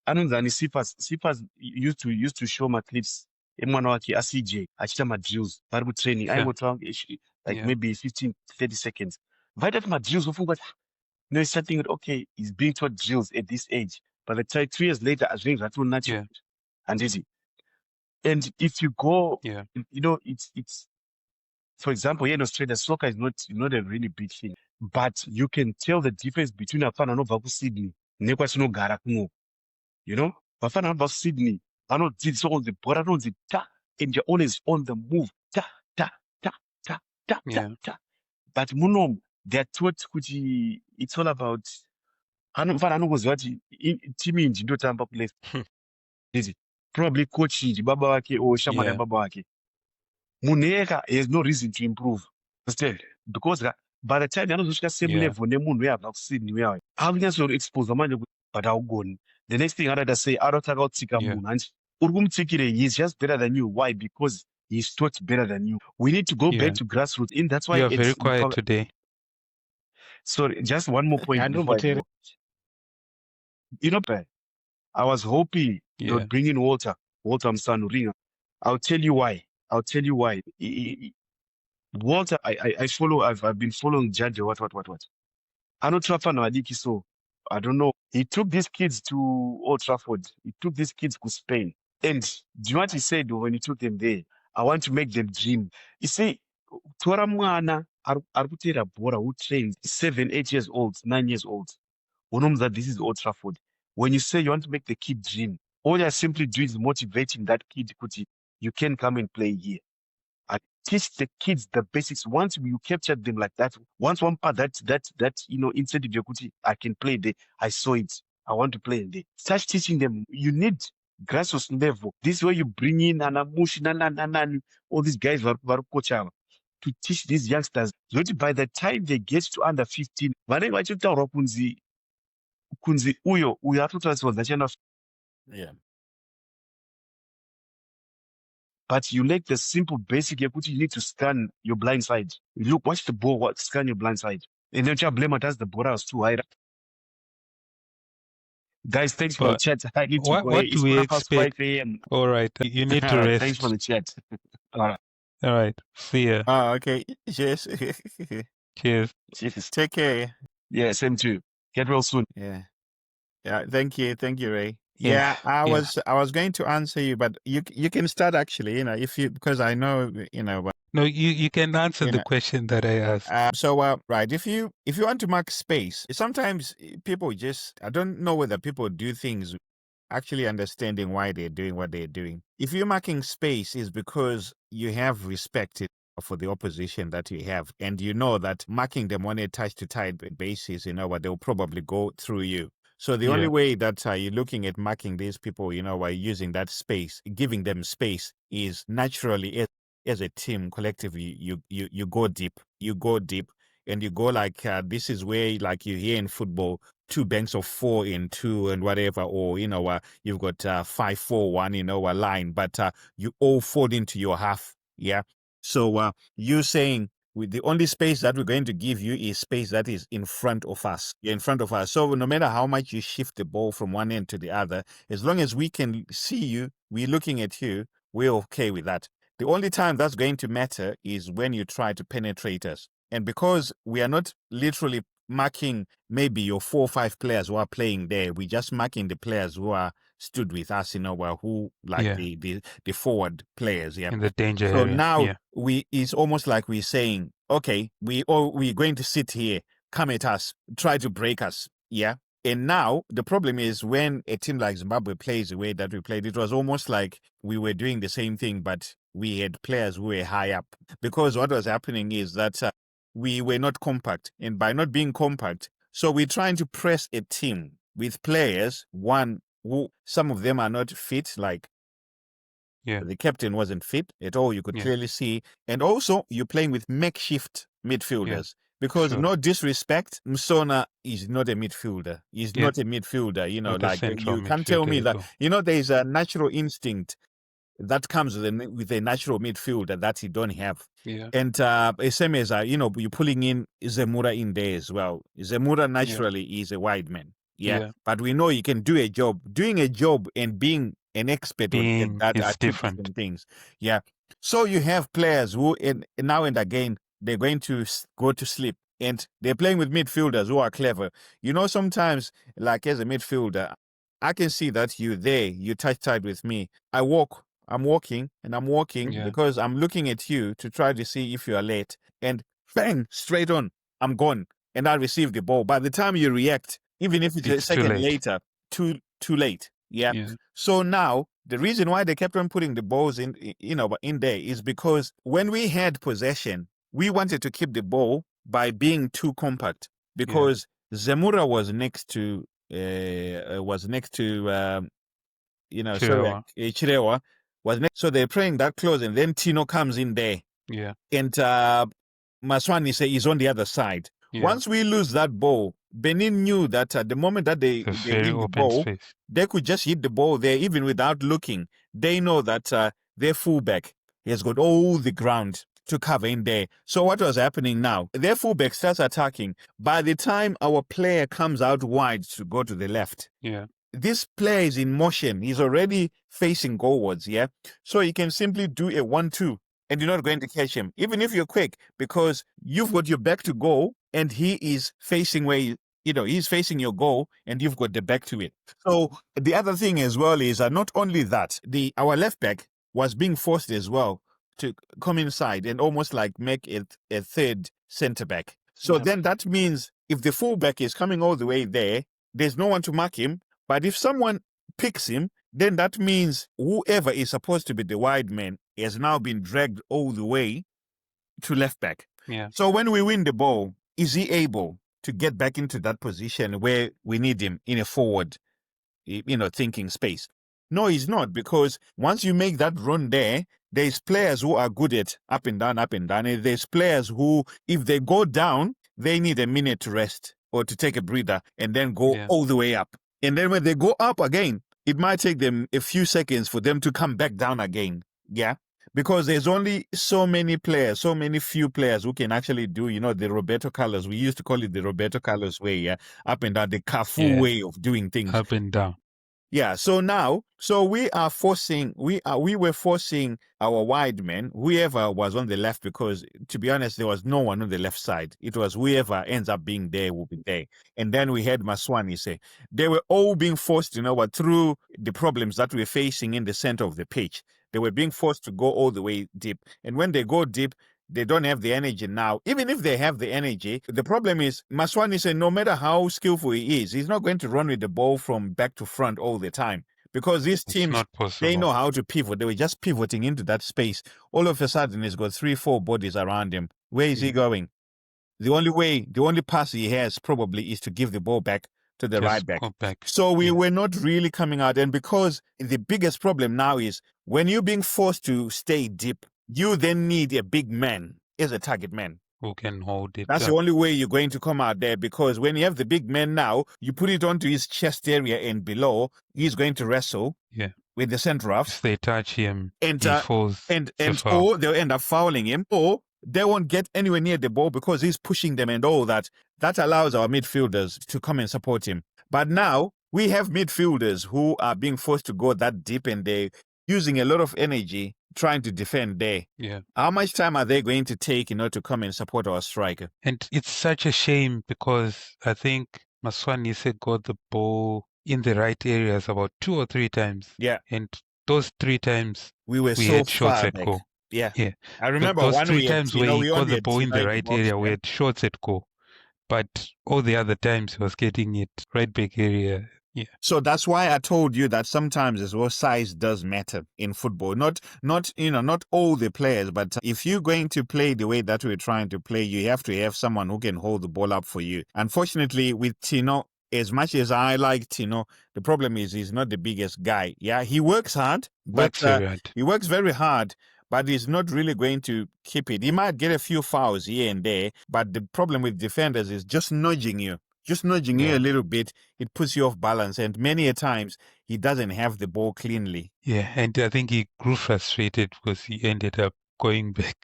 anonzani sipas used to show my clips emwana wake acj achiita madrills vari kutraining aingotora like maybe 15-30 seconds vaita madrills wofunga kuti it's something okay he's being taught drills at this age but the time 2 years later zvinenge zvatonatural handiti. And if you go, it's for example, here in Australia, soccer is not a really big thing, but you can tell the difference between Afana and Baku Sydney. Nekwasino kuno, Afana and Baku Sydney, I know this all the border on the ta, and you're always on the move, ta. But Munom, they're taught it's all about. I know was what team in Jindo Tampa place. Probably coach baba wake or shamara baba wake. Muneka has no reason to improve. Understand? Because by the time you're not same level, we have not seen we are. How can you expose the man but I'll go? The next thing I rather say, I don't talk Tika Moon. And Urgum Tikire, he's just better than you. Why? Because he's taught better than you. We need to go back to grassroots. And that's why you're very quiet today. Sorry, just one more point before I go. I was hoping you'd bring in Walter Msanuringa. I'll tell you why. Walter, I follow, I've been following Judge, what. I know Trafford Adiki, so I don't know. He took these kids to Old Trafford. He took these kids to Spain. And do you know what he said when he took them there? I want to make them dream. You see, Tora Mwana, Arputera Bora, who trains 7, 8 years old, 9 years old. That this is Old Trafford. When you say you want to make the kid dream, all you're simply doing is motivating that kid. You can come and play here. I teach the kids the basics. Once you capture them like that, once one part that incentive, I can play there. I saw it. I want to play there. Start teaching them. You need grassroots level. This is where you bring in Anamushi, all these guys to teach these youngsters. By the time they get to under 15, kunzi uyo atotasiwa zachena. But you like the simple basic you need to scan your blind side. You look, watch the ball, scan your blind side. And then you blame it as the ball was too high. Guys, thanks for the chat. I need to go. What do we expect? 5 a.m. All right, you need to rest. Thanks for the chat. All right, see ya. Okay. Cheers. Cheers. Take care. Yeah, same too. Get well soon. Yeah. Thank you, Ray. Yeah, I was going to answer you, but you can start actually. Because I know But, no, you can answer the question that I asked. Right, if you want to mark space, sometimes people I don't know whether people do things actually understanding why they're doing what they're doing. If you're marking space, is because you have respect for the opposition that you have, and you know that marking them on a touch-to-tie basis, they'll probably go through you. So the only way that you're looking at marking these people, while using that space, giving them space, is naturally as a team, collectively, you go deep. You go deep, and you go like this is where, like you hear in football, 2 banks of 4 in 2 and whatever, or you've got 5-4-1, a line, but you all fall into your half. Yeah. So you're saying, with the only space that we're going to give you is space that is in front of us. You're in front of us. So no matter how much you shift the ball from one end to the other, as long as we can see you, we're looking at you, we're okay with that. The only time that's going to matter is when you try to penetrate us. And because we are not literally marking maybe your 4 or 5 players who are playing there, we're just marking the players who are stood with us, who like the forward players. Yeah. In the danger area. So now it's almost like we're saying, okay, we're going to sit here, come at us, try to break us. Yeah. And now the problem is when a team like Zimbabwe plays the way that we played, it was almost like we were doing the same thing, but we had players who were high up, because what was happening is that we were not compact. And by not being compact, so we're trying to press a team with players, one, who some of them are not fit, like Yeah. The captain wasn't fit at all. You could clearly see. And also, you're playing with makeshift midfielders. Because no disrespect, Msona is not a midfielder. He's not a midfielder. You know, Not a like central you can't tell me midfielder that. at all. You know, there's a natural instinct that comes with a natural midfielder that you don't have. Yeah. And same as, you know, you're pulling in Zemura in there as well. Zemura naturally is a wide man. Yeah. But we know you can do a job. Doing a job and being an expert at that are two different things. Yeah. So you have players who, now and again, they're going to go to sleep. And they're playing with midfielders who are clever. You know, sometimes, like as a midfielder, I can see that you're there, you touch tight with me. I'm walking because I'm looking at you to try to see if you are late. And bang, straight on, I'm gone. And I receive the ball. By the time you react, even if it's a second later, too late. Yeah. So now, the reason why they kept on putting the balls in there is because when we had possession, we wanted to keep the ball by being too compact because Zemura was next to Chirewa was next. So they're playing that close, and then Tino comes in there. Yeah. And Maswani is on the other side. Yeah. Once we lose that ball, Benin knew that at the moment that they hit the ball, they could just hit the ball there even without looking. They know that their fullback has got all the ground to cover in there. So what was happening now? Their fullback starts attacking. By the time our player comes out wide to go to the left, this player is in motion. He's already facing goalwards, so he can simply do a 1-2 and you're not going to catch him, even if you're quick, because you've got your back to goal and he is facing where he's facing your goal and you've got the back to it. So the other thing as well is not only that, our left back was being forced as well to come inside and almost like make it a third centre back. So then that means if the fullback is coming all the way there, there's no one to mark him. But if someone picks him, then that means whoever is supposed to be the wide man has now been dragged all the way to left back. So when we win the ball, is he able to get back into that position where we need him in a forward, thinking space? No, he's not, because once you make that run there, there's players who are good at up and down, and there's players who, if they go down, they need a minute to rest or to take a breather and then go all the way up. And then when they go up again, it might take them a few seconds for them to come back down again. Yeah. Because there's only so many few players who can actually do, the Roberto Carlos. We used to call it the Roberto Carlos way, up and down, the Cafu way of doing things. Up and down. Yeah, so now, we were forcing our wide men, whoever was on the left, because to be honest, there was no one on the left side. It was whoever ends up being there will be there. And then we had Maswani they were all being forced, through the problems that we're facing in the center of the pitch. They were being forced to go all the way deep. And when they go deep, they don't have the energy now. Even if they have the energy, the problem is Maswani no matter how skillful he is, he's not going to run with the ball from back to front all the time. Because these teams, they know how to pivot. They were just pivoting into that space. All of a sudden, he's got 3-4 bodies around him. Where is he going? The only pass he has probably is to give the ball back to the right back. So we were not really coming out. And because the biggest problem now is when you're being forced to stay deep, you then need a big man as a target man who can hold it. That's the only way you're going to come out there, because when you have the big man now, you put it onto his chest area and below, he's going to wrestle with the centre half. If they touch him, he falls. Or they'll end up fouling him, or they won't get anywhere near the ball because he's pushing them and all that. That allows our midfielders to come and support him. But now we have midfielders who are being forced to go that deep, and they're using a lot of energy trying to defend there. How much time are they going to take to come and support our striker? And it's such a shame because I think Maswanise got the ball in the right areas about 2 or 3 times. And those 3 times we had shots at goal. I remember those one 3 times where he got the ball in the right area, we had shots at goal. But all the other times he was getting it right back area. So that's why I told you that sometimes as well size does matter in football. Not all the players, but if you're going to play the way that we're trying to play, you have to have someone who can hold the ball up for you. Unfortunately, with Tino as much as I like Tino, the problem is he's not the biggest guy. Yeah, he works hard, but Works very hard. he works very hard, but he's not really going to keep it. He might get a few fouls here and there, but the problem with defenders is just nudging you a little bit. It puts you off balance, and many a times he doesn't have the ball cleanly. Yeah, and I think he grew frustrated because he ended up going back.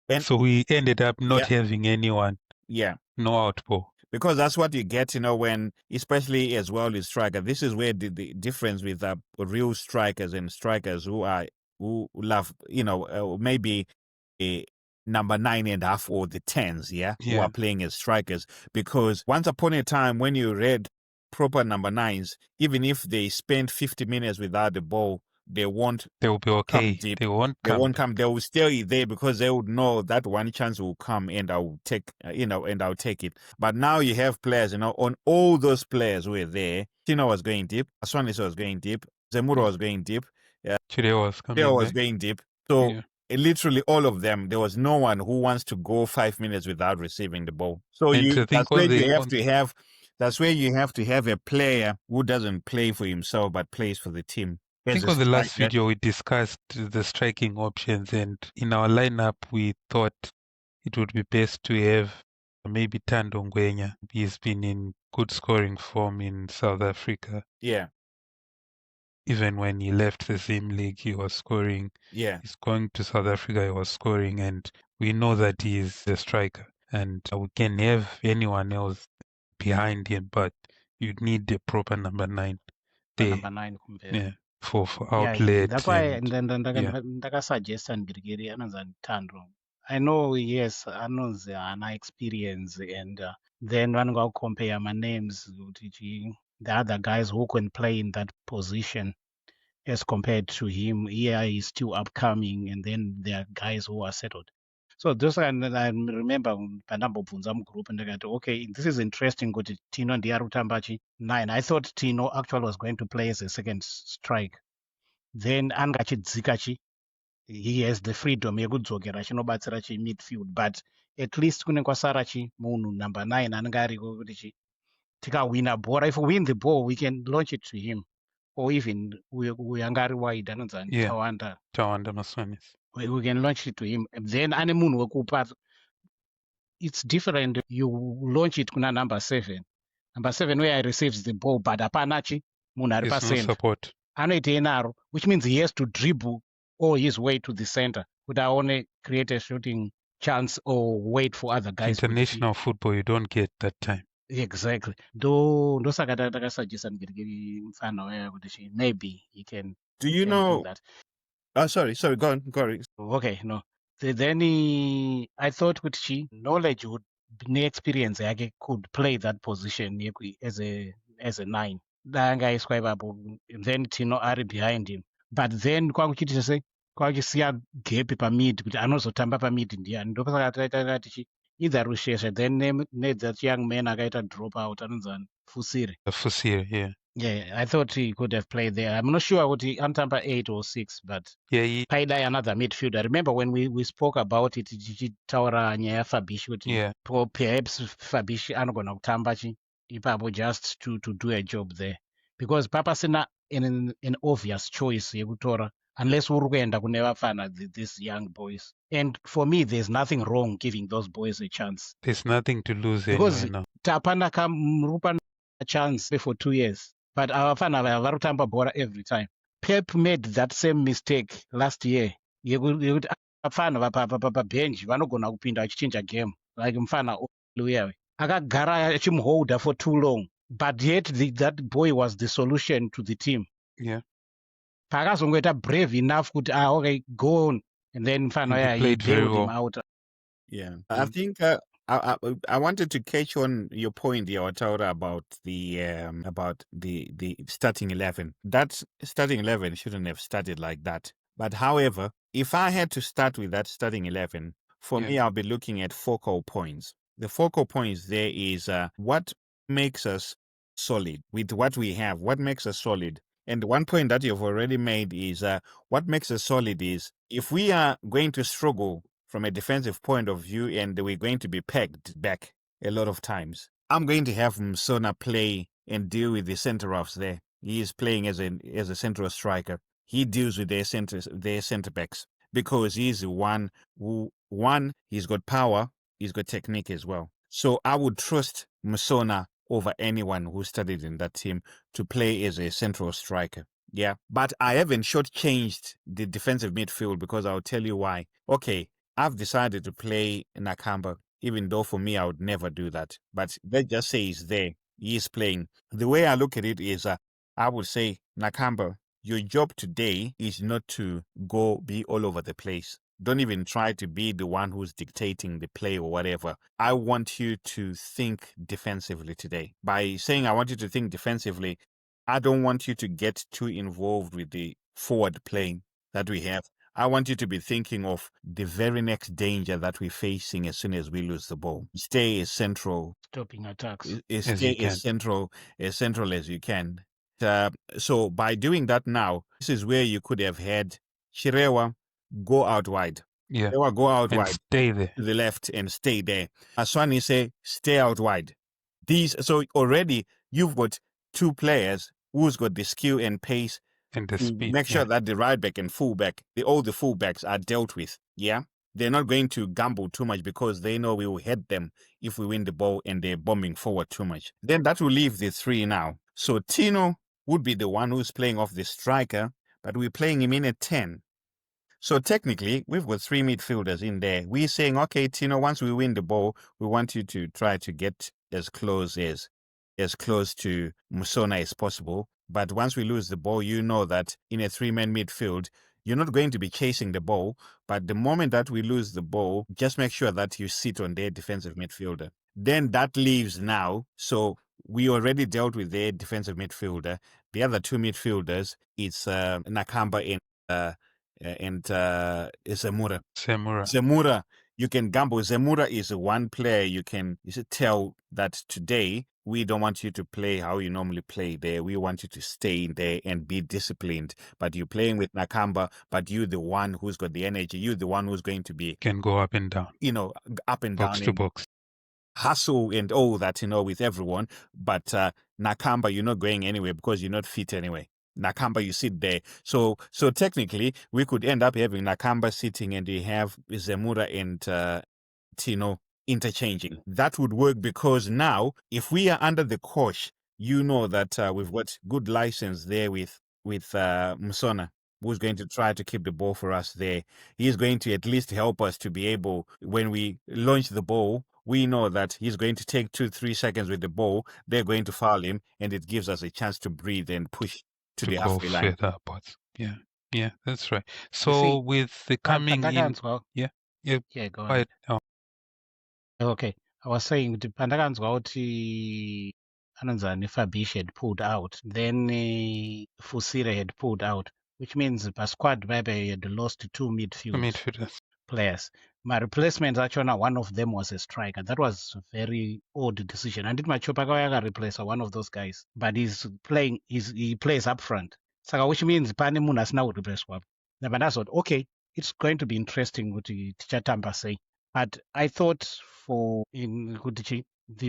And so we ended up not having anyone. Yeah. No out ball. Because that's what you get, when, especially as well as striker. This is where the difference with real strikers and strikers who love, maybe a number 9.5 or the 10s, who are playing as strikers. Because once upon a time, when you read proper number 9s, even if they spend 50 minutes without the ball, they will be okay. They won't come. They will stay there because they would know that one chance will come and I'll take, and I'll take it. But now you have players, on all those players who were there. Tino was going deep. Aswanis was going deep. Zemura was going deep. Chideo was going deep. So literally all of them, there was no one who wants to go 5 minutes without receiving the ball. So that's where you have to have a player who doesn't play for himself but plays for the team. I think on the last video we discussed the striking options, and in our lineup we thought it would be best to have maybe Thando Ngwenya. He's been in good scoring form in South Africa. Yeah. Even when he left the Zim League, he was scoring. Yeah. He's going to South Africa, he was scoring, and we know that he is a striker. And we can have anyone else behind him, but you need the proper number 9 there. Number 9 yeah. For outlet. That's why ndakasuggesta Ngirigiri anonzi Thando. I know, yes, anonzi ana experience, and then vanenge compare my names the other guys who can play in that position as compared to him. Here he's still upcoming, and then there are guys who are settled. So those, I remember pandambobvunza mugroup ndakati, okay, this is interesting kuti Tino ndiye ari kutamba 9. I thought Tino actually was going to play as a second strike. Then anga achidzika he has the freedom yekudzokera chinobatsira midfield, but at least kune kwasara munhu number 9 anenge ariko kuti tikawina bhora, if we win the ball we can launch it to him, or even uyanga ari wide anonzi Tawanda Maswanis. We can launch it to him. Then ane munhu wekupa. It's different. You launch it kuna number 7 where he receives the ball, but hapana munhu ari pasenda support anoita enaro, which means he has to dribble all his way to the center kuti aone create a shooting chance or wait for other guys. International football, you don't get that time. Exactly. Ndosaka takasuggesta Ngirigiri mfana waya kuti maybe he can. Do you know that? Sorry, go on. Okay, no. Then I thought kuti knowledge would experience yake could play that position as a 9. Danga iswa ipapo, then Tino ari behind him. But then kwakuchitisa sei kwakuchisiya gap pamid kuti anozotamba pamid ndiani. Ndopasaka taita either Rushesha, then that young man akaita drop out anonzi Fusire. Yeah. Yeah, I thought he could have played there. I'm not sure what he number 8 or 6, but Padera another midfielder. I remember when we spoke about it, taura nyaya Fabish, perhaps Fabish anogona kutamba ipapo just to do a job there, because papa sina an obvious choice yekutora unless uri kuenda kune vafana these young boys. And for me, there's nothing wrong giving those boys a chance. There's nothing to lose because anyway now. Tapana kamrupa a chance for 2 years. But our vafana vari kutamba bhora every time. Pep made that same mistake last year. Yekuti vafana pabench vanogona kupinda vachichinja game, like mfana uyawe akagara achimuholder for too long, but yet that boy was the solution to the team. Yeah. Pakazongoita brave enough kuti okay, go on, and then mfana he bailed him out. Yeah, I think I wanted to catch on your point, Taura, about the starting 11. That starting 11 shouldn't have started like that. But however, if I had to start with that starting 11, for me, I'll be looking at focal points. The focal points there is what makes us solid with what we have. What makes us solid? And one point that you've already made is what makes us solid is if we are going to struggle from a defensive point of view and we're going to be pegged back a lot of times, I'm going to have Msona play and deal with the center halves there. He is playing as a central striker. He deals with their center backs because he's the one who he's got power, he's got technique as well. So I would trust Msona over anyone who studied in that team to play as a central striker. Yeah, but I haven't shortchanged the defensive midfield because I'll tell you why. Okay, I've decided to play Nakamba, even though for me I would never do that. But let's just say he's there. He's playing. The way I look at it is I would say, Nakamba, your job today is not to go be all over the place. Don't even try to be the one who's dictating the play or whatever. I want you to think defensively today. By saying I want you to think defensively, I don't want you to get too involved with the forward playing that we have. I want you to be thinking of the very next danger that we're facing as soon as we lose the ball. Stay as central. Stopping attacks. Stay as central as you can. So by doing that now, this is where you could have had Chirewa go out wide. Yeah. Chirewa go out and wide. Stay there. To the left and stay there. Aswani say, stay out wide. So already you've got two players who's got the skill and pace and the speed. Make sure that the right back and fullback, all the fullbacks are dealt with. Yeah. They're not going to gamble too much because they know we will hit them if we win the ball and they're bombing forward too much. Then that will leave the three now. So Tino would be the one who's playing off the striker, but we're playing him in at 10. So technically, we've got three midfielders in there. We're saying, okay, Tino, once we win the ball, we want you to try to get as close to Musona as possible. But once we lose the ball, you know that in a three-man midfield, you're not going to be chasing the ball. But the moment that we lose the ball, just make sure that you sit on their defensive midfielder. Then that leaves now. So we already dealt with their defensive midfielder. The other two midfielders, it's Nakamba and Zemura. Zemura, you can gamble. Zemura is one player you should tell that today we don't want you to play how you normally play there. We want you to stay in there and be disciplined. But you're playing with Nakamba, but you're the one who's got the energy. You're the one who's going to be can go up and down. Up and box down. To box. Hustle and all that, with everyone. But Nakamba, you're not going anywhere because you're not fit anyway. Nakamba, you sit there. So technically, we could end up having Nakamba sitting and you have Zemura and Tino interchanging. That would work because now, if we are under the coach, you know that we've got good license there with Musona, who's going to try to keep the ball for us there. He's going to at least help us to be able, when we launch the ball, we know that he's going to take 2-3 seconds with the ball. They're going to foul him, and it gives us a chance to breathe and push to the halfway line. Yeah, that's right. So with the coming in, well, yeah, go ahead. Okay, I was saying the Pandaganzwa kuti Ananzani Fabish had pulled out, then Fusire had pulled out, which means the squad maybe had lost two midfielders. Players. My replacement, actually, one of them was a striker. That was a very odd decision. I did my Chopagayaga replacer, one of those guys, but he plays up front. So which means Pani Munas now replace Wab. But I thought, okay, it's going to be interesting what the teacher Tamba say. But I thought the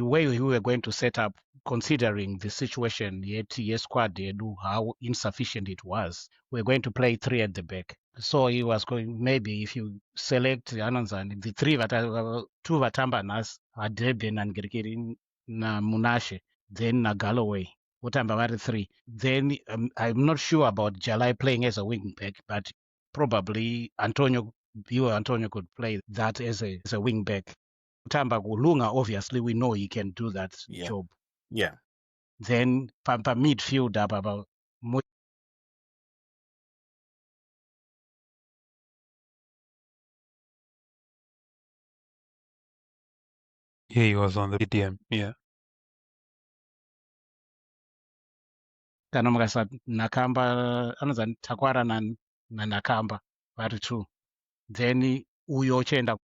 way we were going to set up, considering the situation, the squad, how insufficient it was, we're going to play three at the back. So he was going, maybe if you select Ananzani, the two Vatambanas are Deben and Gergerin na Munashe, then na Galloway. Watamba 3. Then I'm not sure about Jalai playing as a wing back, but probably Antonio could play that as a wing back. Tamba Lunga, obviously, we know he can do that job. Yeah. Then Pampa midfield about. Yeah, he was on the PDM. Yeah. Kanomagasa Nakamba, another Takwara na Nakamba, very true. Then Uyo Chenda.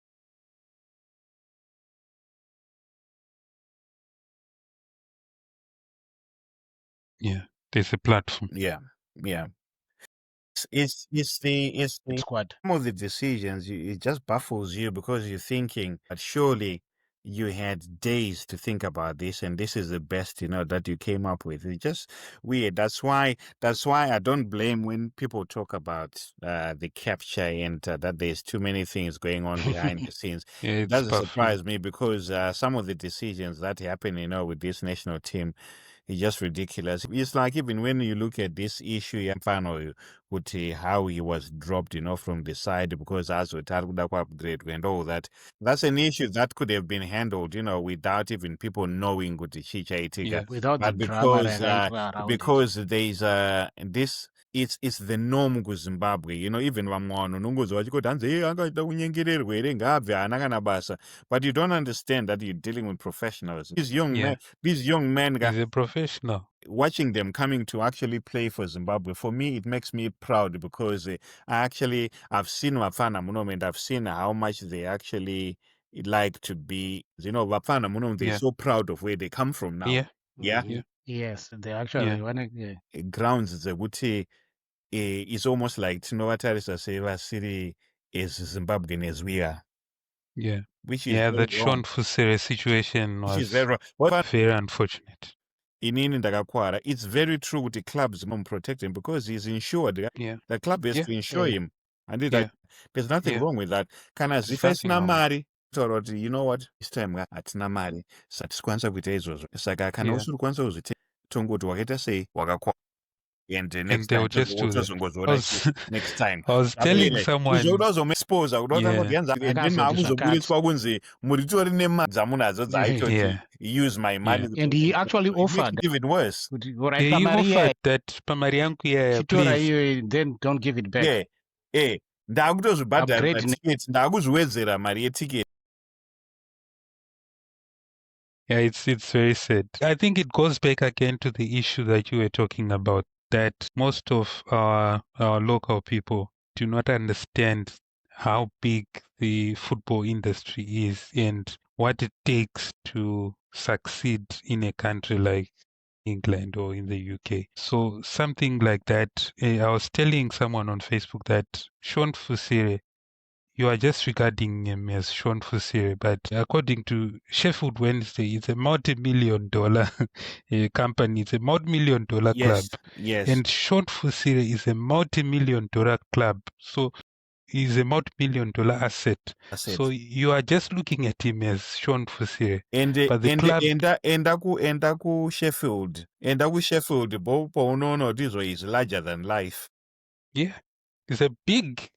Yeah, there's a platform. Yeah. It's the squad. Some of the decisions, it just baffles you because you're thinking that surely you had days to think about this, and this is the best, that you came up with. It's just weird. That's why I don't blame when people talk about the capture and that there's too many things going on behind the scenes. Yeah, It it's doesn't baffling. surprise me because some of the decisions that happen, with this national team, it's just ridiculous. It's like even when you look at this issue, with how he was dropped, from the side because as we upgrade and all that. That's an issue that could have been handled, without even people knowing what the chicha itiga. Yeah. Without the But drama around because there's this it's the norm ku Zimbabwe, even vamwana unongozwa vachikoti hanzi angaita kunyengererwa here ngabve haana kana basa, but you don't understand that you're dealing with professionals. These young men He's a professional. watching them coming to actually play for Zimbabwe, for me, it makes me proud because I've seen Vafana Munom and I've seen how much they actually like to be, Vafana Munom, they're so proud of where they come from now. Yeah. Yeah. Mm-hmm. Yes, they actually want to. Grounds Zebuti is almost like Tinovatarisa Seva City is Zimbabwean as we are. Yeah. Which is that Sean Fusere situation was very unfortunate. Inini ndakakwara. It's very true with the clubs protect him because he's insured. Yeah. The club has to insure him. And there's nothing wrong with that. Kana ZIFA isina mari. You know what? This time hatina mari. Satikwanisa kuita izvozvo. Saka kana usiri kwanisa kuzvitenga tongoti wakaita sei wakakwa. And next they time will just do that. next time. I was telling someone. Use my money. And he actually offered. Even worse. He offered that pamari yangu please. Then don't give it back. Ndakutozvibhadharira tiketi, ndakuzviwedzera mari yetiketi. Yeah, it's very sad. I think it goes back again to the issue that you were talking about, that most of our local people do not understand how big the football industry is and what it takes to succeed in a country like England or in the UK. So something like that, I was telling someone on Facebook that Sean Fusire, you are just regarding him as Sean Fusire, but according to Sheffield Wednesday, it's a multi-million-dollar company. It's a multi-million-dollar club. Yes. And Sean Fusire is a multi-million-dollar club. So he's a multi-million-dollar asset. So you are just looking at him as Sean Fusire. But the club... Enda ku Sheffield. Enda ku Sheffield, Bono is larger than life. Yeah. It's a big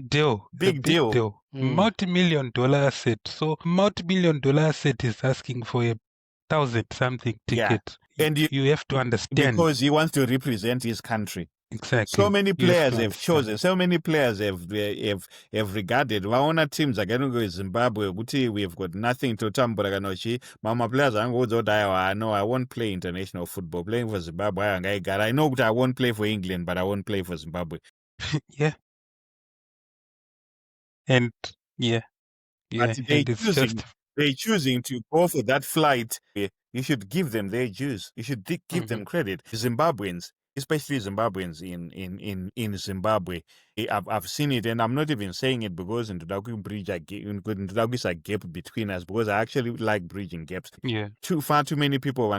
deal. Big deal. Multi-million-dollar asset. So multi-million-dollar asset is asking for 1,000-something ticket. And you have to understand. Because he wants to represent his country. Exactly. So many players have chosen. So many players have regarded. Waona teams again go Zimbabwe. We've got nothing to tambura kanochi. Mama players I know I won't play international football. Playing for Zimbabwe, I know I won't play for England, but I won't play for Zimbabwe. Yeah. And But they're choosing to go for that flight. You should give them their dues. You should give them credit. Zimbabweans, especially Zimbabweans in Zimbabwe, I've seen it, and I'm not even saying it because in Ndudagwi a gap between us, because I actually like bridging gaps. Yeah. Far too many people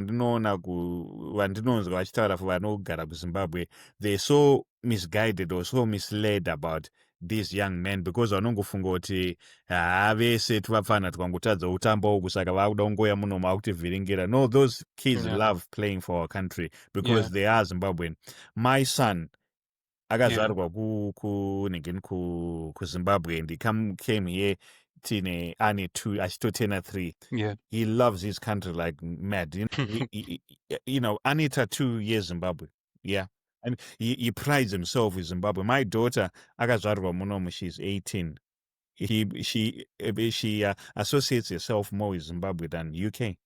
Zimbabwe, they're so misguided or so misled about these young men because vanongofunga kuti vese tivafana tikangotadza kutamba uku saka vakuda kungoya muno makutivhiringira. No, those kids love playing for our country because they are Zimbabwean. My son akazvarwa kuZimbabwe and he came here ane 2 achitotena 3. He loves his country like mad. Anita 2 years Zimbabwe. And he prides himself with Zimbabwe. My daughter, akazvarwa munomu, she's 18. She associates herself more with Zimbabwe than UK.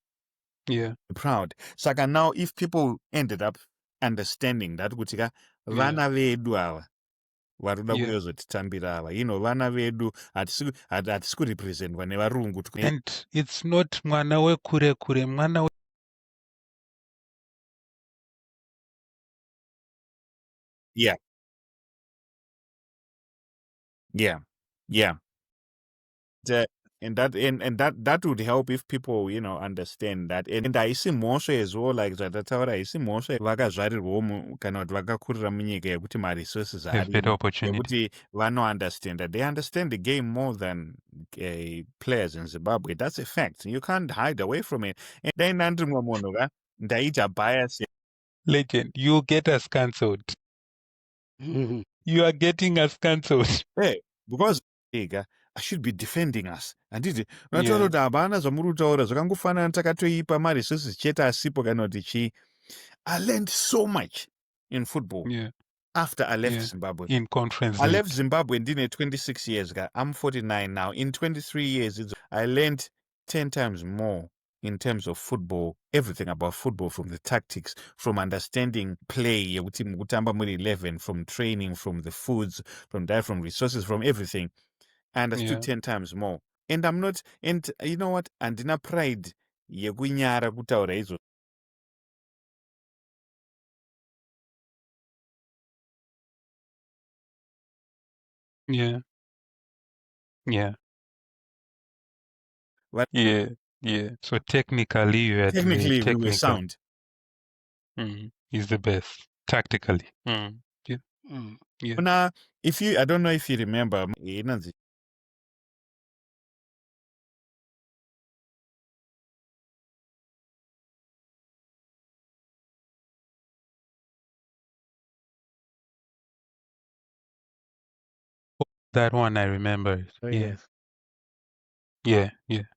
Yeah. Proud. Saka now, if people ended up understanding that, vana vedu ava varuda kuyozotitambira ava, vana vedu hatisi kurepresentwa nevarungu. And it's not mwana wekure kure, mwana Yeah. And that would help if people, understand that. And I see more as well, like that I see more vakazvarirwo kana kuti vakakurira munyika yekuti ma-resources Have better arimo opportunity. yekuti understand that they understand the game more than players in Zimbabwe. That's a fact. You can't hide away from it. And then ndaita bias. Legend, you get us cancelled. You are getting us cancelled. Hey, because I should be defending us. Anditi, Yeah. kuti hapana zvamuri kutaura zvakangofanana takatoipa ma-resources chete asipo kana kuti chii. I learned so much in football after I left Zimbabwe. In conference I league. left Zimbabwe in 26 years. I'm 49 now. In 23 years, I learned 10 times more in terms of football, everything about football, from the tactics, from understanding play, mukutamba muri 11, from training, from the foods, from resources, from everything. I understood 10 times more. And I'm not, and you know what? Andina pride yekunyara kutaura izvo. Yeah. What? Yeah. So technically, you had Technically, we were sound. Is the best tactically. Yeah. Now, I don't know if you remember, that one I remember. Oh, Yeah. yes. Yeah.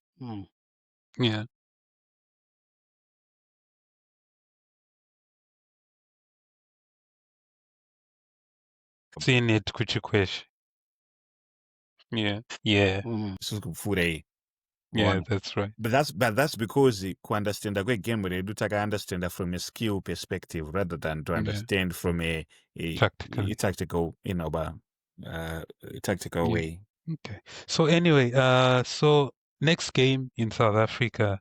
Yeah. Seen it kuchikwesh. Yeah. Mm. Yeah, that's right. But that's because to understand a game redu taka understand from a skill perspective rather than to understand from a tactical, tactical way. Okay. So anyway, so next game in South Africa,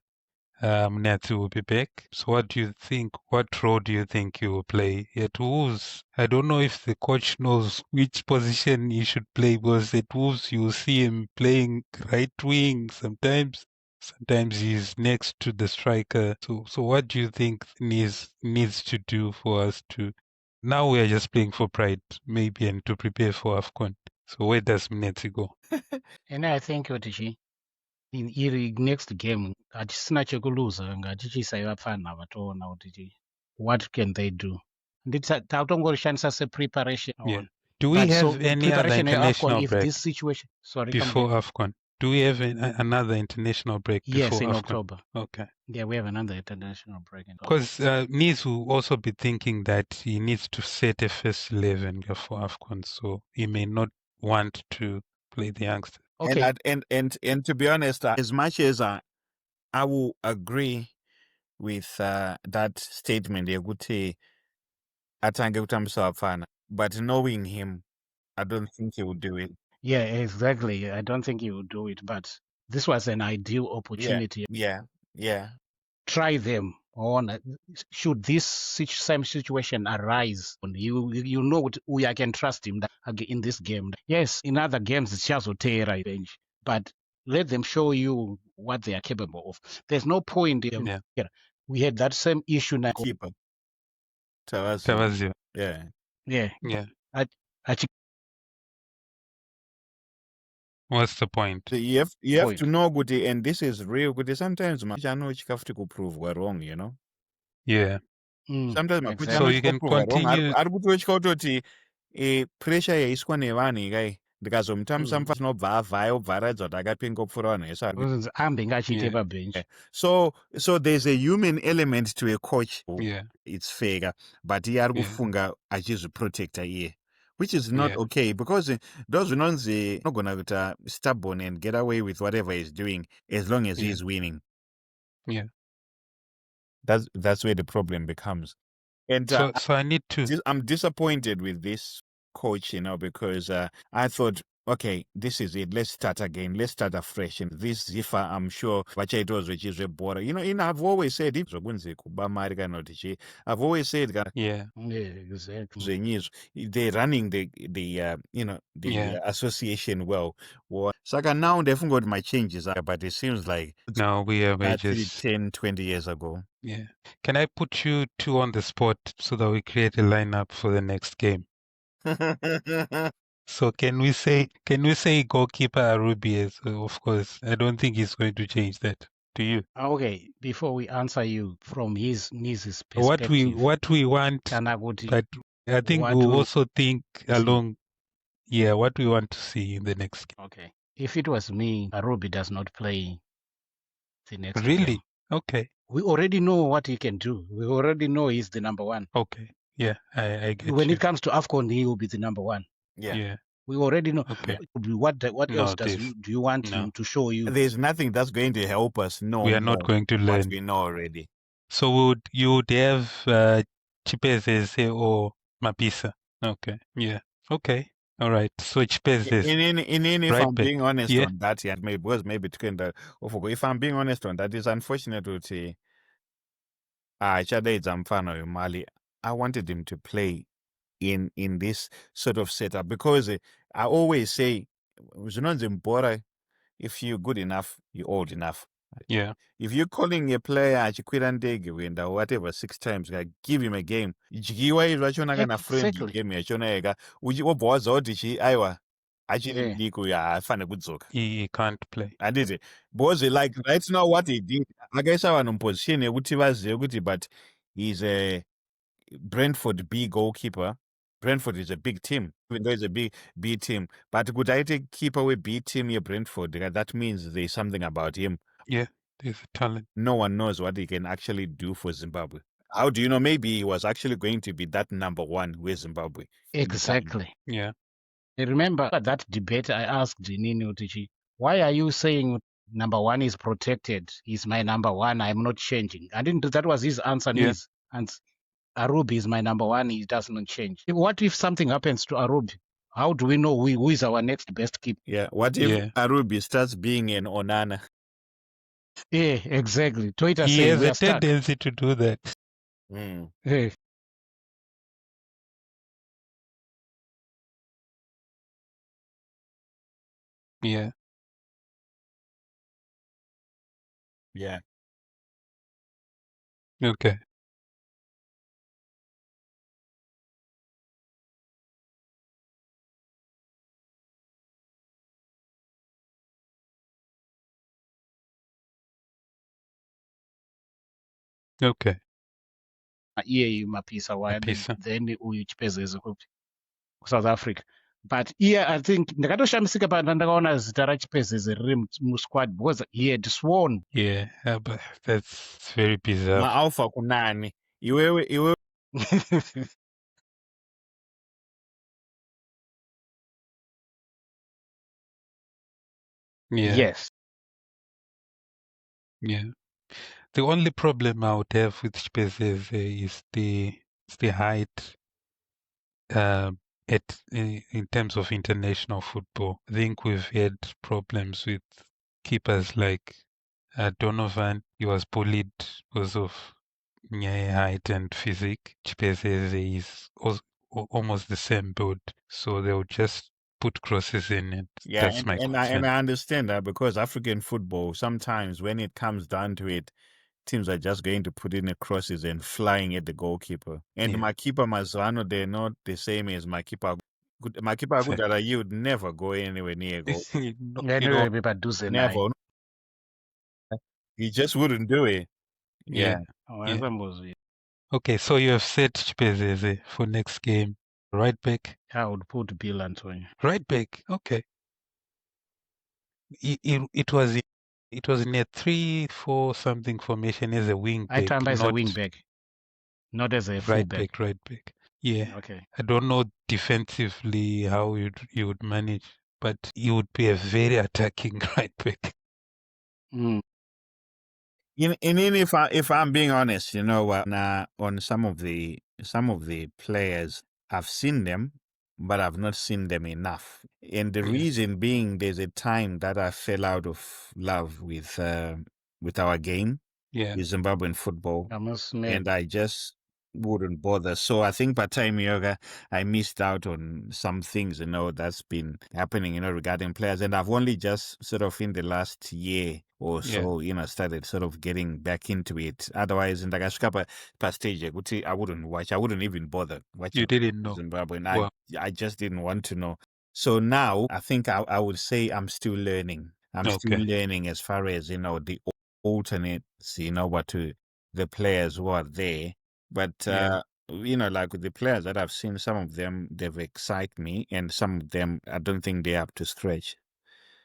Munetsi will be back. So what do you think? What role do you think he will play at Wolves? I don't know if the coach knows which position he should play, because at Wolves you will see him playing right wing sometimes. Sometimes he's next to the striker. So what do you think needs to do for us to? Now we are just playing for pride, maybe, and to prepare for AFCON. So where does Munetsi go? And I think kuti in iri next game hatisina chekuluza ngatichiisa vapfana vatoona kuti what can they do. Tautongoshandisa sepreparation. Yeah. Do we have any other international break this situation? Sorry, before AFCON? Do we have another international break before Yes, in AFCON? October. Okay. Yeah, we have another international break. Because Nees will also be thinking that he needs to set a first 11 before AFCON, so he may not want to play the youngsters. Okay. And to be honest, as much as I will agree with that statement, but knowing him, I don't think he would do it. Yeah, exactly. I don't think he would do it, but this was an ideal opportunity. Yeah. Try them on. Should this same situation arise, you know what, I can trust him in this game. Yes, in other games it's just a bench, but let them show you what they are capable of. There's no point. We had that same issue now. Keeper. Tavazio. Yeah. What's the point? So you have to know, Guti, and this is real, Guti. Sometimes I know you have to prove we're wrong, Yeah. Sometimes exactly. So you can continue. Pressure yaiswa nevanhu kai ndikazomutambisa tinobva avhaya obva aratidza kuti akapinga kupfuura vanhu vese ambenge achiite pabench. So there's a human element to a coach. It's fair, but iye ari kufunga achizviprotecta iye, which is not okay, because those unonzi anogona kuita stubborn and get away with whatever he's doing as long as he's winning. That's where the problem becomes. And so I need to. I'm disappointed with this coach, because I thought, okay, this is it. Let's start again. Let's start afresh. And this ZIFA, I'm sure, which is a border. I've always said, I've always said, exactly. They're running the association well. Saka now they've got my changes, but it seems like now we have actually just 10, 20 years ago. Yeah. Can I put you two on the spot so that we create a lineup for the next game? So can we say goalkeeper Arubi? Of course, I don't think he's going to change that. Do you? Okay, before we answer you from his Nees' What perspective, we want, but I think we also think along. Yeah, what we want to see in the next game. Okay. If it was me, Arubi does not play the next Really? game. Okay. We already know what he can do. We already know he's the number one. Okay. Yeah, I get when you. it comes to AFCON, he will be the number one. Yeah. We already know. Okay. What else do you want him to show you? There's nothing that's going to help us know. We are not going to learn what we know already. So you would have Chipezeze or Mapisa? Okay. Yeah. Okay. All right. So Chipezeze. If I'm being honest on that, yeah, maybe to kind of if I'm being honest on that, it's unfortunate to say Mali. I wanted him to play in this sort of setup because I always say, if you're good enough, you're old enough. Yeah. If you're calling a player Chikwirandege win whatever 6 times, give him a game. Jigiwa is wachona kana friendly game yachona ega. Ubwaza oti aiwa achiri liku ya afane kudzoka. He can't play. I did it. Because like right now what he did, akaisa vanhu position yekuti vazive kuti but he's a Brentford B goalkeeper. Brentford is a big team, even though it's a B team. But could I take keeper with B team here, Brentford? That means there's something about him. Yeah, there's a talent. No one knows what he can actually do for Zimbabwe. How do you know? Maybe he was actually going to be that number one with Zimbabwe. Exactly. Yeah. I remember that debate I asked Nini Utichi, why are you saying number one is protected? He's my number one. I'm not changing. I didn't. That was his answer. Yeah. And Arubi is my number one. He does not change. What if something happens to Arubi? How do we know who is our next best keeper? Yeah. What if Arubi starts being an Onana? Yeah, exactly. Twitter he has a tendency to do that. Hey. Yeah. Yeah. Okay. Okay. Mapisa then Chipezeze South Africa. But I think ndakatoshamisika pandakaona zita raChipezeze riri musquad because he had sworn. Yeah, but that's very bizarre. Alpha kunani. Iwewe. Yeah. Yes. Yeah. The only problem I would have with Chipezeze is the height in terms of international football. I think we've had problems with keepers like Donovan. He was bullied because of height and physique. Chipezeze is almost the same build, so they'll just put crosses in it. Yeah, that's my concern. And I understand that because African football, sometimes when it comes down to it, teams are just going to put in the crosses and flying at the goalkeeper. And my keeper Mazano, they're not the same as my keeper. My keeper Kudara, you would never go anywhere near goal. Never. He just wouldn't do it. Yeah. Okay, so you have set Chipezeze for next game. Right back? I would put Bill Antonio. Right back, okay. It was in a 3-4 something formation as a wing back. I turned as a wing back, not as a full back. Right back. Yeah. Okay. I don't know defensively how you would manage, but you would be a very attacking right back. If I'm being honest, on some of the players, I've seen them, but I've not seen them enough. And the reason being, there's a time that I fell out of love with our game, with Zimbabwean football, and I just wouldn't bother. So I think by time yoga, I missed out on some things, that's been happening, regarding players. And I've only just sort of in the last year or so, started sort of getting back into it. Otherwise, in the past stage, I wouldn't watch. I wouldn't even bother watching. You didn't know. Zimbabwe. And Wow. I just didn't want to know. So now I think I would say I'm still learning. I'm still learning as far as, the alternates, what to the players who are there. But, like with the players that I've seen, some of them, they've excited me, and some of them, I don't think they're up to scratch.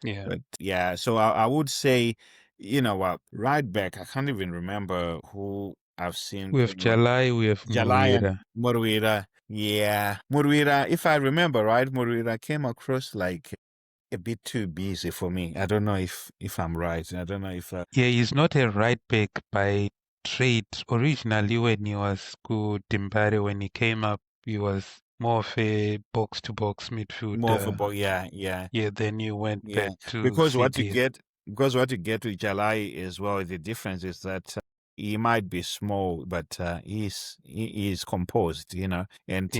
Yeah. But yeah, so I would say, right back, I can't even remember who I've seen. We have Jalai, we have Muruira. Yeah. Muruira, if I remember right, Muruira came across like a bit too busy for me. I don't know if I'm right. I don't know if... Yeah, he's not a right back by trade. Originally, when he was good Dimbare, when he came up, he was more of a box-to-box midfielder. More football, yeah. Yeah, then you went back to because what you CDs. get with Jalai as well, the difference is that he might be small, but he is composed, and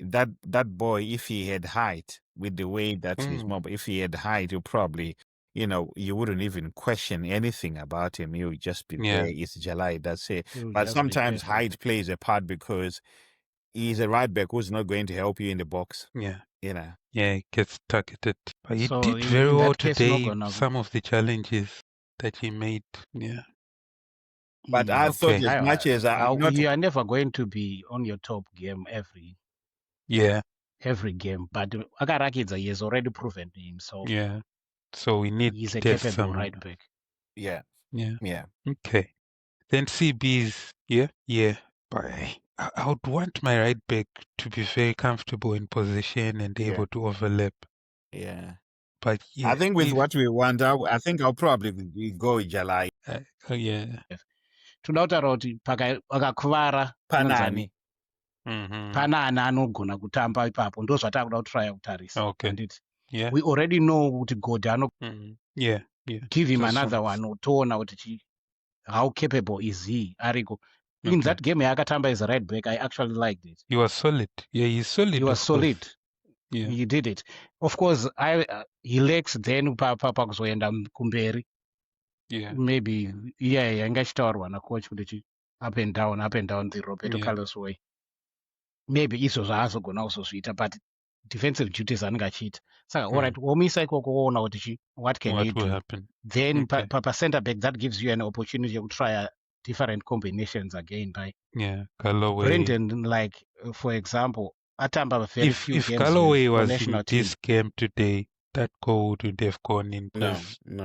that boy, if he had height, with the way that he's mobile, if he had height, you probably, you wouldn't even question anything about him. You would just be there. It's Jalai, that's it. But sometimes height plays a part because he's a right back who's not going to help you in the box. Yeah. Yeah, he gets targeted. But he did very well today. Some of the challenges that he made. Yeah. But I thought as much as you are never going to be on your top game every game. But Agarakidze, he has already proven himself. Yeah. So we need he's a capable right back. Yeah. Okay. Then CBs, yeah. But I would want my right back to be very comfortable in position and able to overlap. Yeah. But I think with what we want, I think I'll probably go with Jalai. Yeah. Todautaura kuti akakuvara Panani. Panani anogona kutamba ipapo ndo zvatakuda kutrya kutarisa. Handiti. Yeah. We already know kuti God yeah. Give him another one toona kuti how capable is he ariko. In that game yaakatamba as a right back, I actually liked it. He was solid. Yeah, he's solid. He was solid. Yeah. He did it. Of course, he lacks then pakuzoenda kumberi. Yeah. Maybe ingachitaurwa nacoach kuti up and down the Roberto Carlos way. Maybe izvo zvaazogona kuzozviita, but defensive duties anenge achiita. Saka alright, womisa ikoko woona kuti what can he do? Happen? Then pa center back, that gives you an opportunity to try different combinations again by Galloway. Brendan, like for example, atamba very few games. If Galloway with was national in this game today, that goal would have gone in. No.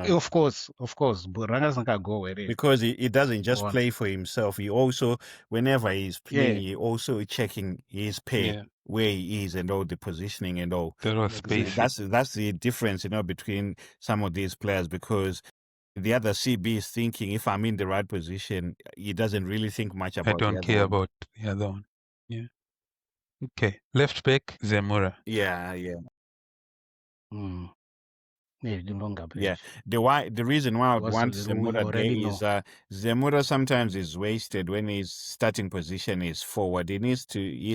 Of course. But Ranga's not gonna go with it. Because he doesn't just play for himself. He also, whenever he's playing, he also checking his pay, where he is and all the positioning and all. There was space. That's the difference, between some of these players, because the other CB is thinking, if I'm in the right position, he doesn't really think much about I don't care about the other one. Yeah. Okay. Left back, Zemura. Yeah. The reason why I would want Zemura there is Zemura sometimes is wasted when his starting position is forward. His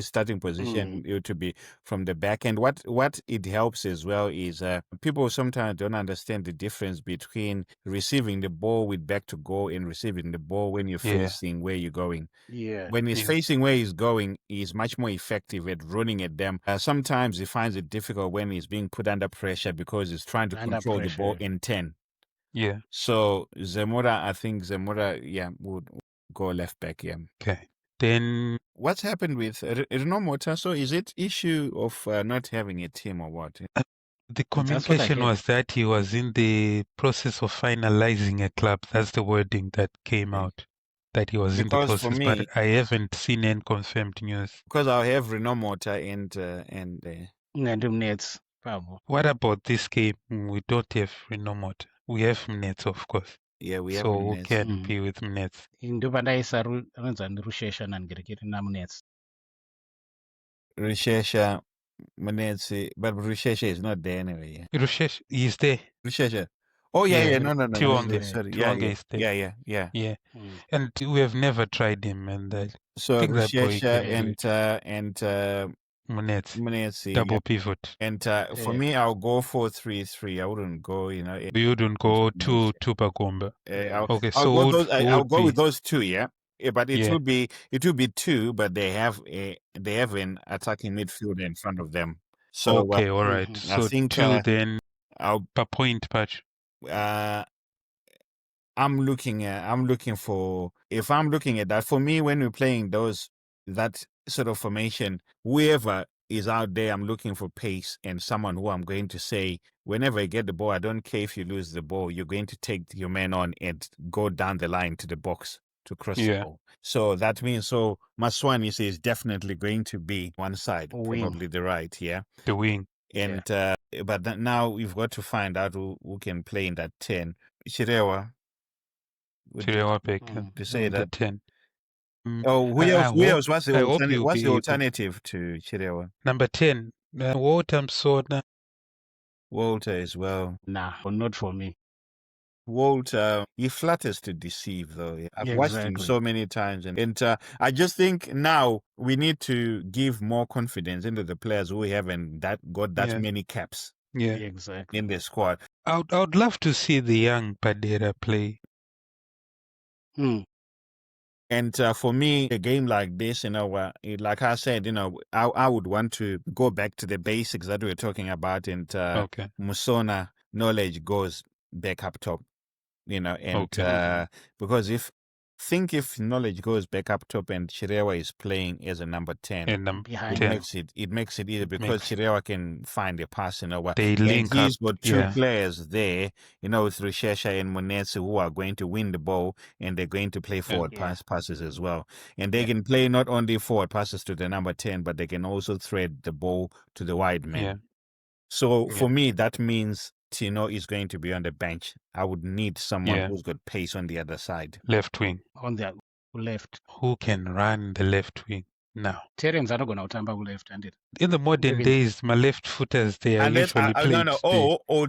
starting position to be from the back. And what it helps as well is people sometimes don't understand the difference between receiving the ball with back to goal and receiving the ball when you're facing where you're going. When he's facing where he's going, he's much more effective at running at them. Sometimes he finds it difficult when he's being put under pressure because he's trying to control the ball in 10. Yeah. So I think Zemura, would go left back. Yeah. Okay. Then what's happened with Reno Motaso? Is it issue of not having a team or what? The communication was that he was in the process of finalizing a club. That's the wording that came out. That he was in the process, for me, but I haven't seen any confirmed news. Because I'll have Reno Mota and Munetsi. What about this game? We don't have Reno Mota. We have Munetsi, of course. Yeah, we have so Munetsi. We can be with Munetsi. Ndopandaisa Rushesha nandirekeri naMunetsi. Rushesha, Munetsi, but Rushesha is not there anyway. Rushesha is there. Rushesha. Oh yeah, Yeah, no. Tuonge. Sorry, Tuonge is there. yeah. Yeah. And we have never tried him, and I So think that boy Rushesha can do it. and Munetsi, Munetsi, double yeah. pivot. And for me, I'll go 4-3-3. I wouldn't go, You wouldn't go two Pagomba. Okay, I'll so go would go be with those two, yeah. But it yeah. will be two, but they have an attacking midfielder in front of them. So Okay, all right. I So think two then I'll per point patch. I'm looking for, if I'm looking at that, for me, when we're playing that sort of formation, whoever is out there, I'm looking for pace and someone who I'm going to say, whenever you get the ball, I don't care if you lose the ball, you're going to take your man on and go down the line to the box to cross the ball. So that means, Maswani is definitely going to be one side, probably the right, yeah. The wing. And but now we've got to find out who can play in that 10. Chirewa. Chirewa pick To say the that 10. who else? What's the alternative to Chirewa? Number 10. Walter Msona. Walter as well. Nah, not for me. Walter, he flatters to deceive, though. I've watched him so many times, and I just think now we need to give more confidence into the players who haven't got that many caps. Yeah, exactly. In the squad. I would love to see the young Padera play. And for me, a game like this, like I said, I would want to go back to the basics that we were talking about, and Musona knowledge goes back up top, and because if knowledge goes back up top and Chirewa is playing as a number 10, it makes it easy because Chirewa can find a pass, They link and he's up. got two players there, with Rushesha and Munetsi, who are going to win the ball, and they're going to play forward passes as well. And they can play not only forward passes to the number 10, but they can also thread the ball to the wide man. Yeah. So for me, that means Tino is going to be on the bench. I would need someone who's got pace on the other side. Left wing. On the left. Who can run the left wing now? Terrans are not going to tamba left-handed. In the modern days, my left footers, they are usually played.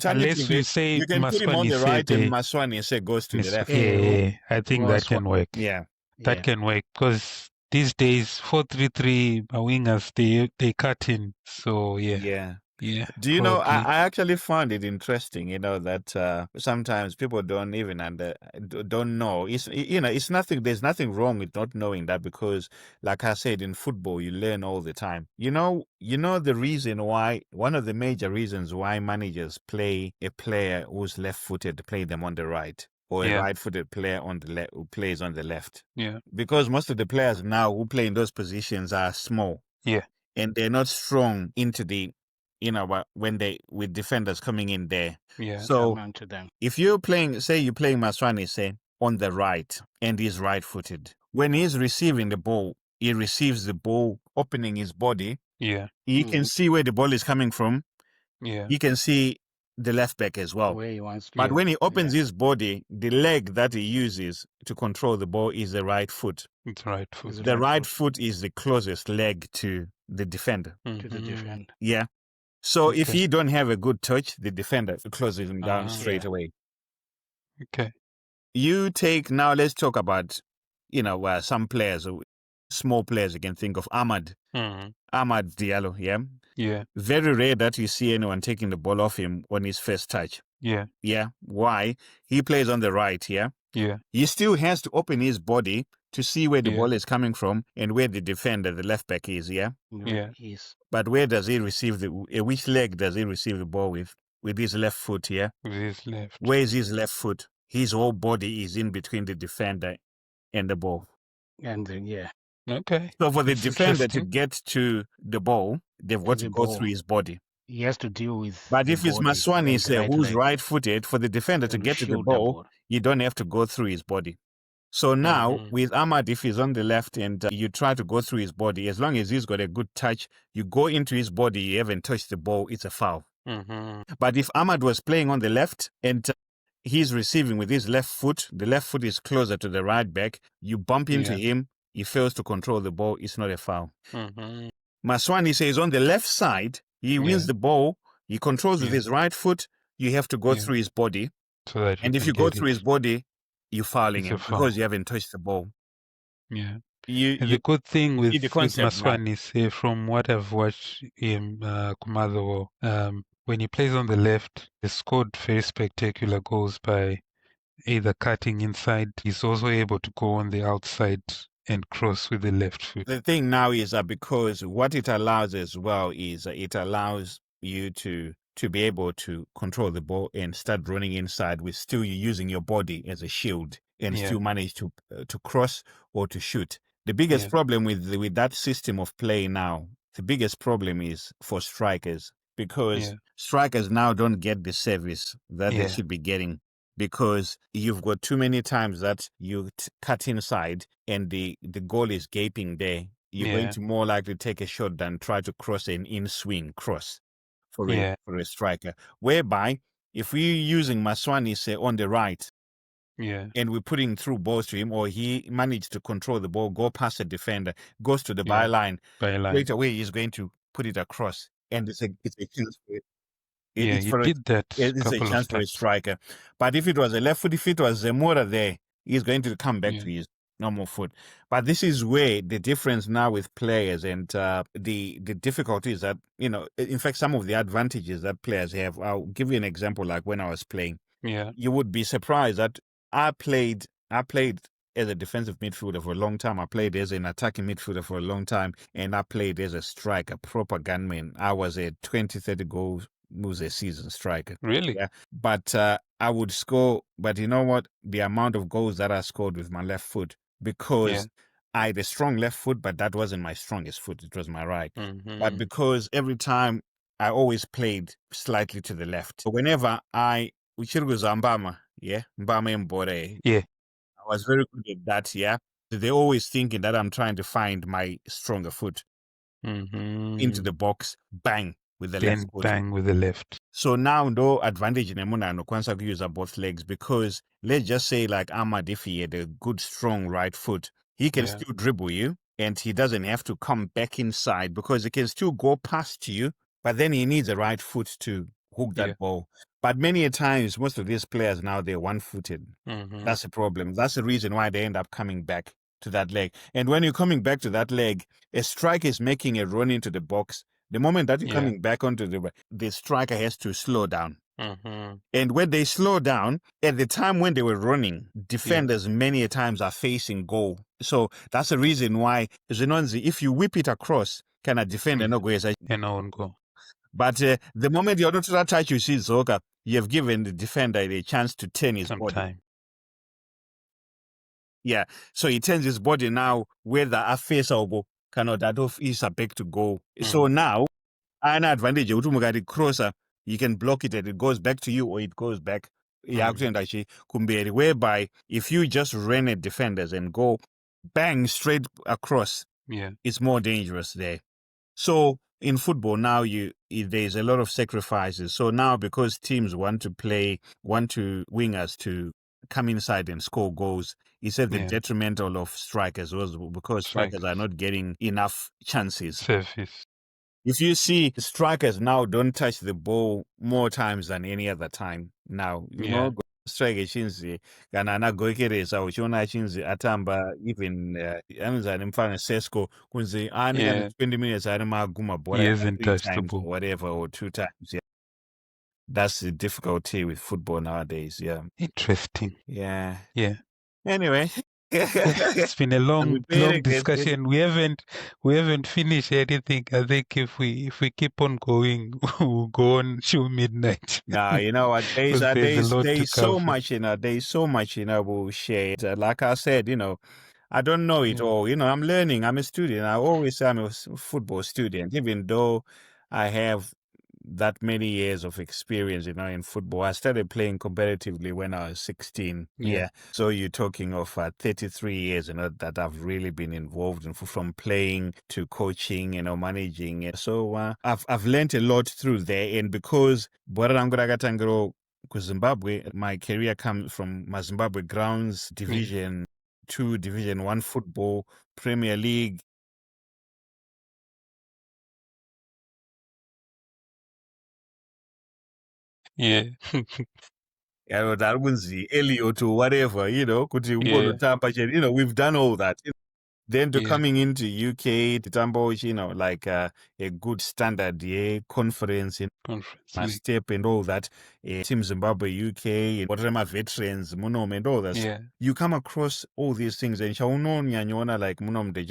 Unless you say you can put him on the right and Maswani say goes to the left. Yeah, I think that can work. Yeah. That can work because these days 4-3-3 wingers they cut in. So yeah. Do you know, I actually found it interesting, that sometimes people don't even don't know. It's nothing. There's nothing wrong with not knowing that, because, like I said, in football you learn all the time. The reason why, one of the major reasons why managers play a player who's left-footed, play them on the right, or a right-footed player on the left who plays on the left. Yeah. Because most of the players now who play in those positions are small. Yeah. And they're not strong into the, when with defenders coming in there. Yeah. So if you're playing, say you're playing Maswani, say, on the right, and he's right-footed, when he's receiving the ball, he receives the ball opening his body. Yeah. He can see where the ball is coming from. Yeah. He can see the left back as well. Where he wants to. But when he opens his body, the leg that he uses to control the ball is the right foot. It's right foot. The right foot is the closest leg to the defender. To the defender. Yeah. So if he don't have a good touch, the defender closes him down straight away. Okay. Now let's talk about, some players, small players you can think of. Ahmad Diallo, yeah? Yeah. Very rare that you see anyone taking the ball off him on his first touch. Yeah. Yeah. Why? He plays on the right, yeah? Yeah. He still has to open his body to see where the ball is coming from and where the defender, the left back, is, yeah? Yeah. But where does he receive which leg does he receive the ball with? With his left foot, yeah? With his left. Where is his left foot? His whole body is in between the defender and the ball. And Okay. So for the defender to get to the ball, they've got to go through his body. He has to deal with. But if it's Maswani, who's right-footed, for the defender to get to the ball, you don't have to go through his body. So now, with Ahmad, if he's on the left and you try to go through his body, as long as he's got a good touch, you go into his body, you haven't touched the ball, it's a foul. But if Ahmad was playing on the left and he's receiving with his left foot, the left foot is closer to the right back, you bump into him, he fails to control the ball, it's not a foul. Maswani says on the left side, he wins the ball, he controls with his right foot, you have to go through his body. so that And if you go through his body, you're fouling him because you haven't touched the ball. Yeah. You the good thing with the concept, Maswan is, from what I've watched him, Kumalo, when he plays on the left, he scored very spectacular goals by either cutting inside. He's also able to go on the outside and cross with the left foot. The thing now is that because what it allows as well is it allows you to be able to control the ball and start running inside with still you using your body as a shield and still manage to cross or to shoot. The biggest problem with that system of play now, the biggest problem is for strikers, because strikers now don't get the service that they should be getting, because you've got too many times that you cut inside and the goal is gaping there. You're going to more likely take a shot than try to cross an in-swing cross for a striker. Whereby, if we're using Maswani, say, on the right, and we're putting through balls to him, or he managed to control the ball, go past the defender, goes to the byline, straight away he's going to put it across. And it's a chance for it. Did that. It's a chance for a striker. But if it was a left foot, if it was Zemura there, he's going to come back to his normal foot. But this is where the difference now with players and the difficulty is that, in fact, some of the advantages that players have. I'll give you an example, like when I was playing. You would be surprised that I played as a defensive midfielder for a long time. I played as an attacking midfielder for a long time. And I played as a striker, proper gunman. I was a 20, 30 goals a season striker. Really? Yeah. But I would score. But you know what? The amount of goals that I scored with my left foot, because I had a strong left foot, but that wasn't my strongest foot. It was my right. But because every time I always played slightly to the left. Whenever Mbama, Mbama Mbore. Yeah. I was very good at that, They're always thinking that I'm trying to find my stronger foot into the box, bang, with the left foot. Bang with the left. So now, no advantage in Emuna no kwanza to use both legs, because let's just say like Ahmad, if he had a good, strong right foot, he can still dribble you, and he doesn't have to come back inside because he can still go past you, but then he needs a right foot to hook that ball. But many a times, most of these players now, they're one-footed. That's the problem. That's the reason why they end up coming back to that leg. And when you're coming back to that leg, a striker is making a run into the box. The moment that you're coming back onto the striker has to slow down. And when they slow down, at the time when they were running, defenders many a times are facing goal. So that's the reason why, Zinonzi, if you whip it across, can a defender not go as a go? But the moment you're not to touch, you see Zoka, you have given the defender a chance to turn his body. Yeah, so he turns his body now, whether a face or cannot that off is a back to go. So now, an advantage, you crosser, you can block it and it goes back to you, or it goes back. Whereby if you just run at defenders and go bang straight across, it's more dangerous there. So in football now, there's a lot of sacrifices. So now, because teams want wingers to come inside and score goals, he said the detrimental of strikers was because strikers are not getting enough chances. Surface. If you see, strikers now don't touch the ball more times than any other time now. Striker chinzi kana anagokeresa uchiona chinzi atamba even anozani mfana Sesko kunzi 20 minutes ari maguma bora 3 times or whatever, or 2 times. That's the difficulty with football nowadays. Interesting. Yeah. Anyway, it's been a long discussion. We haven't finished anything. I think if we keep on going, we'll go on till midnight. Now, you know what? There's so much, there's so much, we'll share. Like I said, I don't know it all. I'm learning. I'm a student. I always say I'm a football student, even though I have that many years of experience, in football. I started playing competitively when I was 16. So you're talking of 33 years, that I've really been involved in, from playing to coaching, managing. So I've learned a lot through there. And because Zimbabwe, my career comes from my Zimbabwe grounds, Division 2, Division 1 football, Premier League. Elliot or whatever, we've done all that. Then coming into UK, Tambo, like a good standard conference in Step and all that, Team Zimbabwe UK, and whatever veterans, Munom and all that. Yeah. You come across all these things and Shaunon like Munom de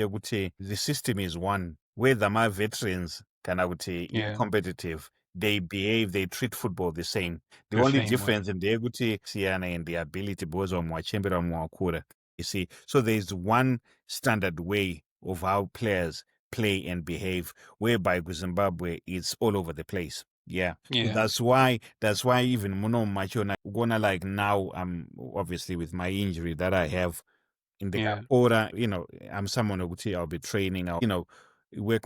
the system is one. Whether my veterans can competitive, they behave, they treat football the same. The only difference in the Siana and the ability bozo mwachembera mwakura. You see, so there's one standard way of how players play and behave, whereby Zimbabwe is all over the place. Yeah. That's why even Muno Machona gonna like now I'm obviously with my injury that I have in the order, I'm someone who I'll be training, work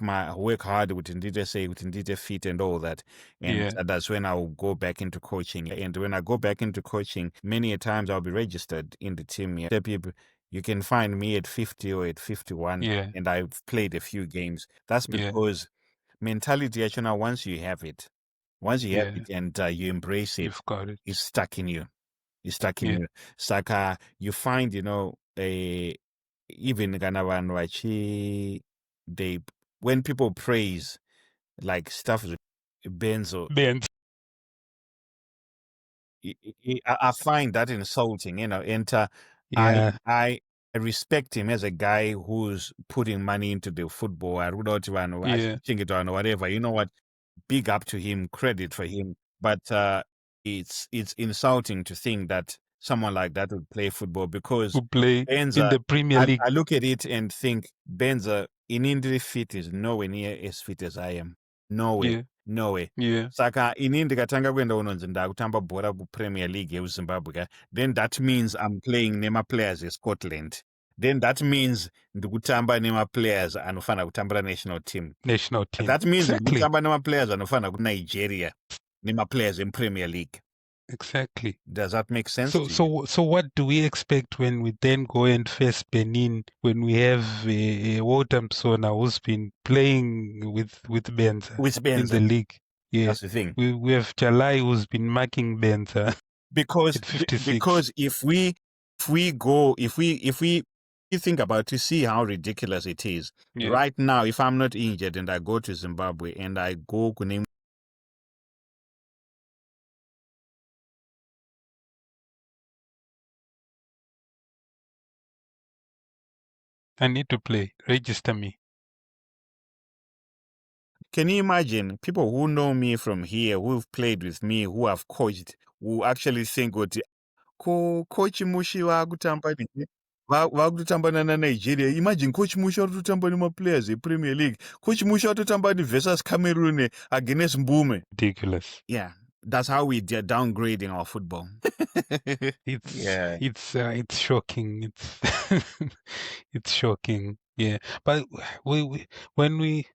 hard with Ndite fit and all that. And that's when I'll go back into coaching. And when I go back into coaching, many a times I'll be registered in the team. You can find me at 50 or at 51. And I've played a few games. That's because mentality, actually, once you have it and you embrace it, you've got it. It's stuck in you. It's stuck in you. Saka, you find, even when people praise like stuff Benzo, I find that insulting, and I respect him as a guy who's putting money into the football. I would not watching it on whatever. You know what? Big up to him, credit for him. But it's insulting to think that someone like that would play football because Benza, in the Premier League. I look at it and think Benza in injury fit is nowhere near as fit as I am. No way. No way. Saka inini ndikatanga kuenda unonzi ndakutamba bhora kuPremier League yeZimbabwe, then that means I'm playing nema players eScotland. Then that means ndikutamba nema players anofana kutambira national team. That means ndikutamba nema players anofana kuNigeria nema players in Premier League. Exactly. Does that make sense? So what do we expect when we then go and face Benin, when we have Wotamsona who's been playing with Benza in the league? Yeah, that's the thing. We have Jalai who's been marking Benza because if we think about to see how ridiculous it is right now. If I'm not injured and I go to Zimbabwe and I go Kunim. I need to play. Register me. Can you imagine people who know me from here, who've played with me, who have coached, who actually think, Coach Mushi vakutotamba na Nigeria. Imagine Coach Mushi vakutotamba nema players Premier League. Coach Mushi vakutotamba versus Cameroon against Mbume. Ridiculous. Yeah. That's how we are downgrading our football. It's shocking. It's shocking. Yeah, but when we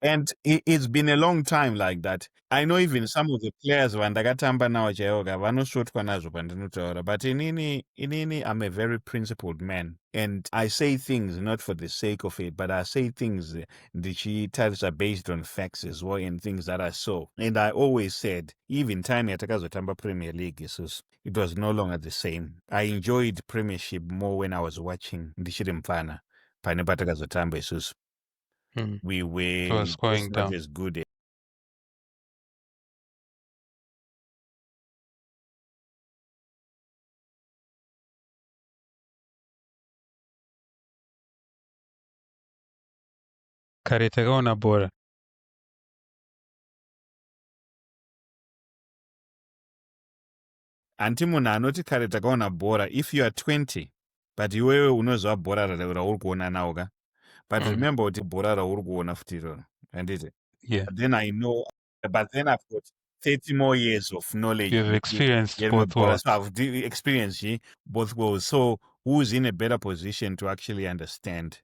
And it's been a long time like that. I know even some of the players vandakatamba nawo chayoga vanosvotwa nazvo pandinotaura, but inini I'm a very principled man, and I say things not for the sake of it, but I say things ndichitarisa based on facts as well and things that I saw. And I always said, even time yatakazotamba Premier League, it was no longer the same. I enjoyed Premiership more when I was watching ndichiri mfana pane patakazotamba isusu. We were going down. Not as good. Kare takaona bora. Anti munhu anoti kare takaona bora if you are 20 but iwewe unozwa bora rauri kuona nawo ka. But remember kuti bora rauri kuona futi iroro. Handiti? Yeah. Then I know, but then I've got 30 more years of knowledge. You have experienced both worlds. So I've experienced both worlds. So who's in a better position to actually understand?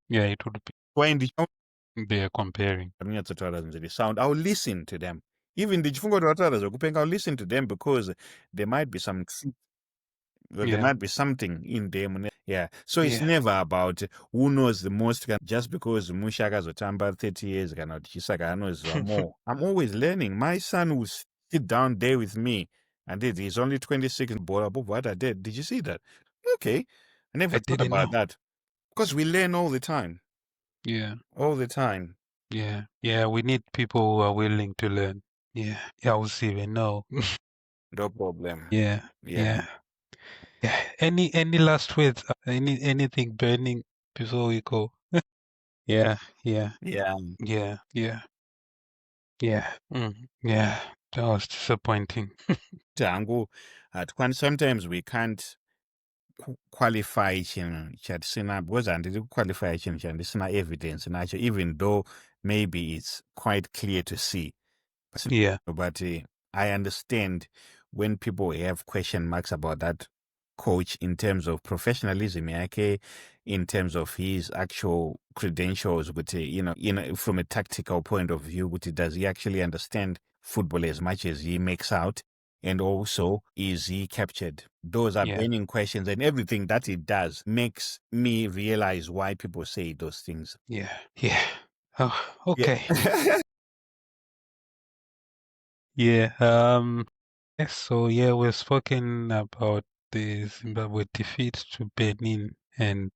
Yeah, it would be. When they are comparing. Sound, I'll listen to them. Even the I'll listen to them because there might be some truth. There might be something in them. Yeah. So it's never about who knows the most. Just because Mushaka Zotamba 30 years cannot Chisaka knows more. I'm always learning. My son will sit down there with me, and he's only 26 and ball above what I did. Did you see that? Okay. I never thought about that. Because we learn all the time. Yeah. All the time. Yeah. Yeah. We need people who are willing to learn. Yeah. Yeah. We'll see. We know. No problem. Yeah. Yeah. Yeah. Any last words? Anything burning before we go? Yeah. Yeah. Yeah. Yeah. Yeah. Yeah. Yeah. That was disappointing. Sometimes we can't qualify chatting because I didn't qualify chatting evidence and actually, even though maybe it's quite clear to see. Yeah. But I understand when people have question marks about that coach in terms of professionalism, in terms of his actual credentials, but from a tactical point of view, does he actually understand football as much as he makes out? And also, is he captured? Those are burning questions, and everything that he does makes me realize why people say those things. Yeah. Yeah. Oh, okay. Yeah. So we've spoken about the Zimbabwe defeat to Benin, and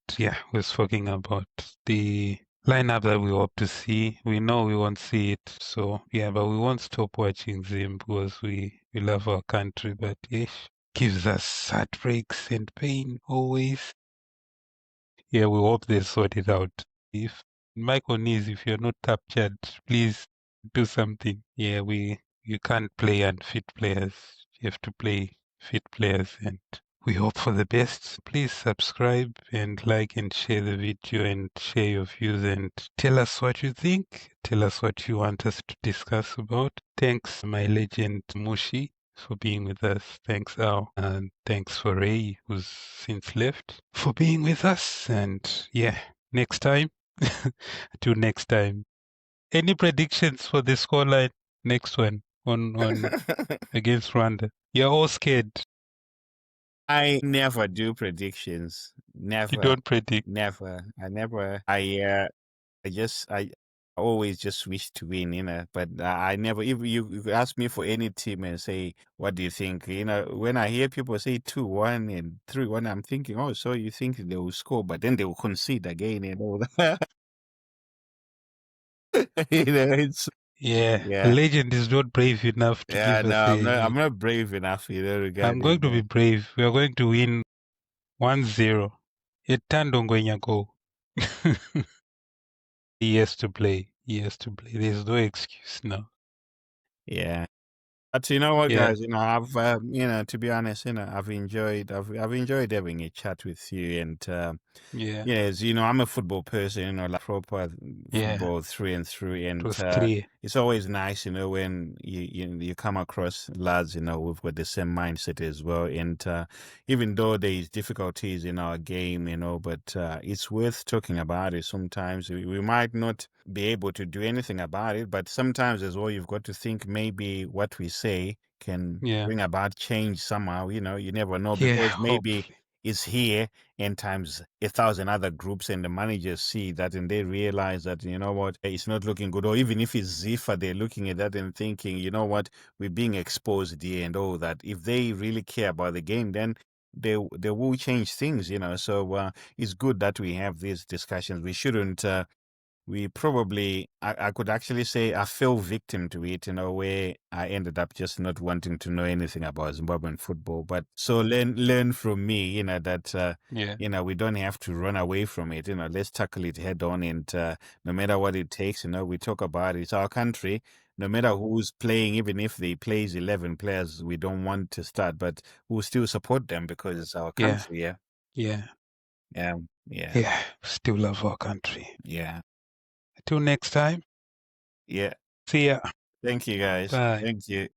we're speaking about the lineup that we hope to see. We know we won't see it, so but we won't stop watching Zim because we love our country, but gives us heartbreaks and pain always. Yeah, we hope they sort it out. If Michael Nees, if you're not captured, please do something. Yeah, you can't play unfit players. You have to play fit players, and we hope for the best. Please subscribe and like and share the video and share your views and tell us what you think. Tell us what you want us to discuss about. Thanks, my legend Mushi, for being with us. Thanks, Al. And thanks for Ray, who's since left, for being with us. And next time. Till next time. Any predictions for the scoreline? Next one on against Rwanda. You're all scared. I never do predictions. Never. You don't predict. Never. I never. I always just wish to win, but I never, if you ask me for any team and say, what do you think? When I hear people say 2-1 and 3-1, I'm thinking, oh, so you think they will score, but then they will concede again and all that. A legend is not brave enough to give us I'm not brave enough, I'm going to be brave. We are going to win 1-0. Let Thando Ngwenya go. He has to play. There's no excuse now. Yeah. But you know what, guys? I've to be honest, I've enjoyed having a chat with you, and as I'm a football person, like proper football through and through, and it's always nice, when you come across lads, we've got the same mindset as well, and even though there's difficulties in our game, but it's worth talking about it. Sometimes we might not be able to do anything about it, but sometimes as well, you've got to think maybe what we say can bring about change somehow. You never know, because maybe it's here and times 1,000 other groups, and the managers see that and they realize that, what, it's not looking good. Or even if it's ZIFA, they're looking at that and thinking, what, we're being exposed here and all that. If they really care about the game, then they will change things, So it's good that we have these discussions. We shouldn't we probably, I could actually say I fell victim to it in a way. I ended up just not wanting to know anything about Zimbabwean football. But so learn from me, that, we don't have to run away from it. Let's tackle it head on. And no matter what it takes, we talk about it. It's our country. No matter who's playing, even if they plays 11 players, we don't want to start, but we'll still support them because it's our country. Yeah. Still love our country. Yeah. Till next time. Yeah. See ya. Thank you, guys. Bye. Thank you.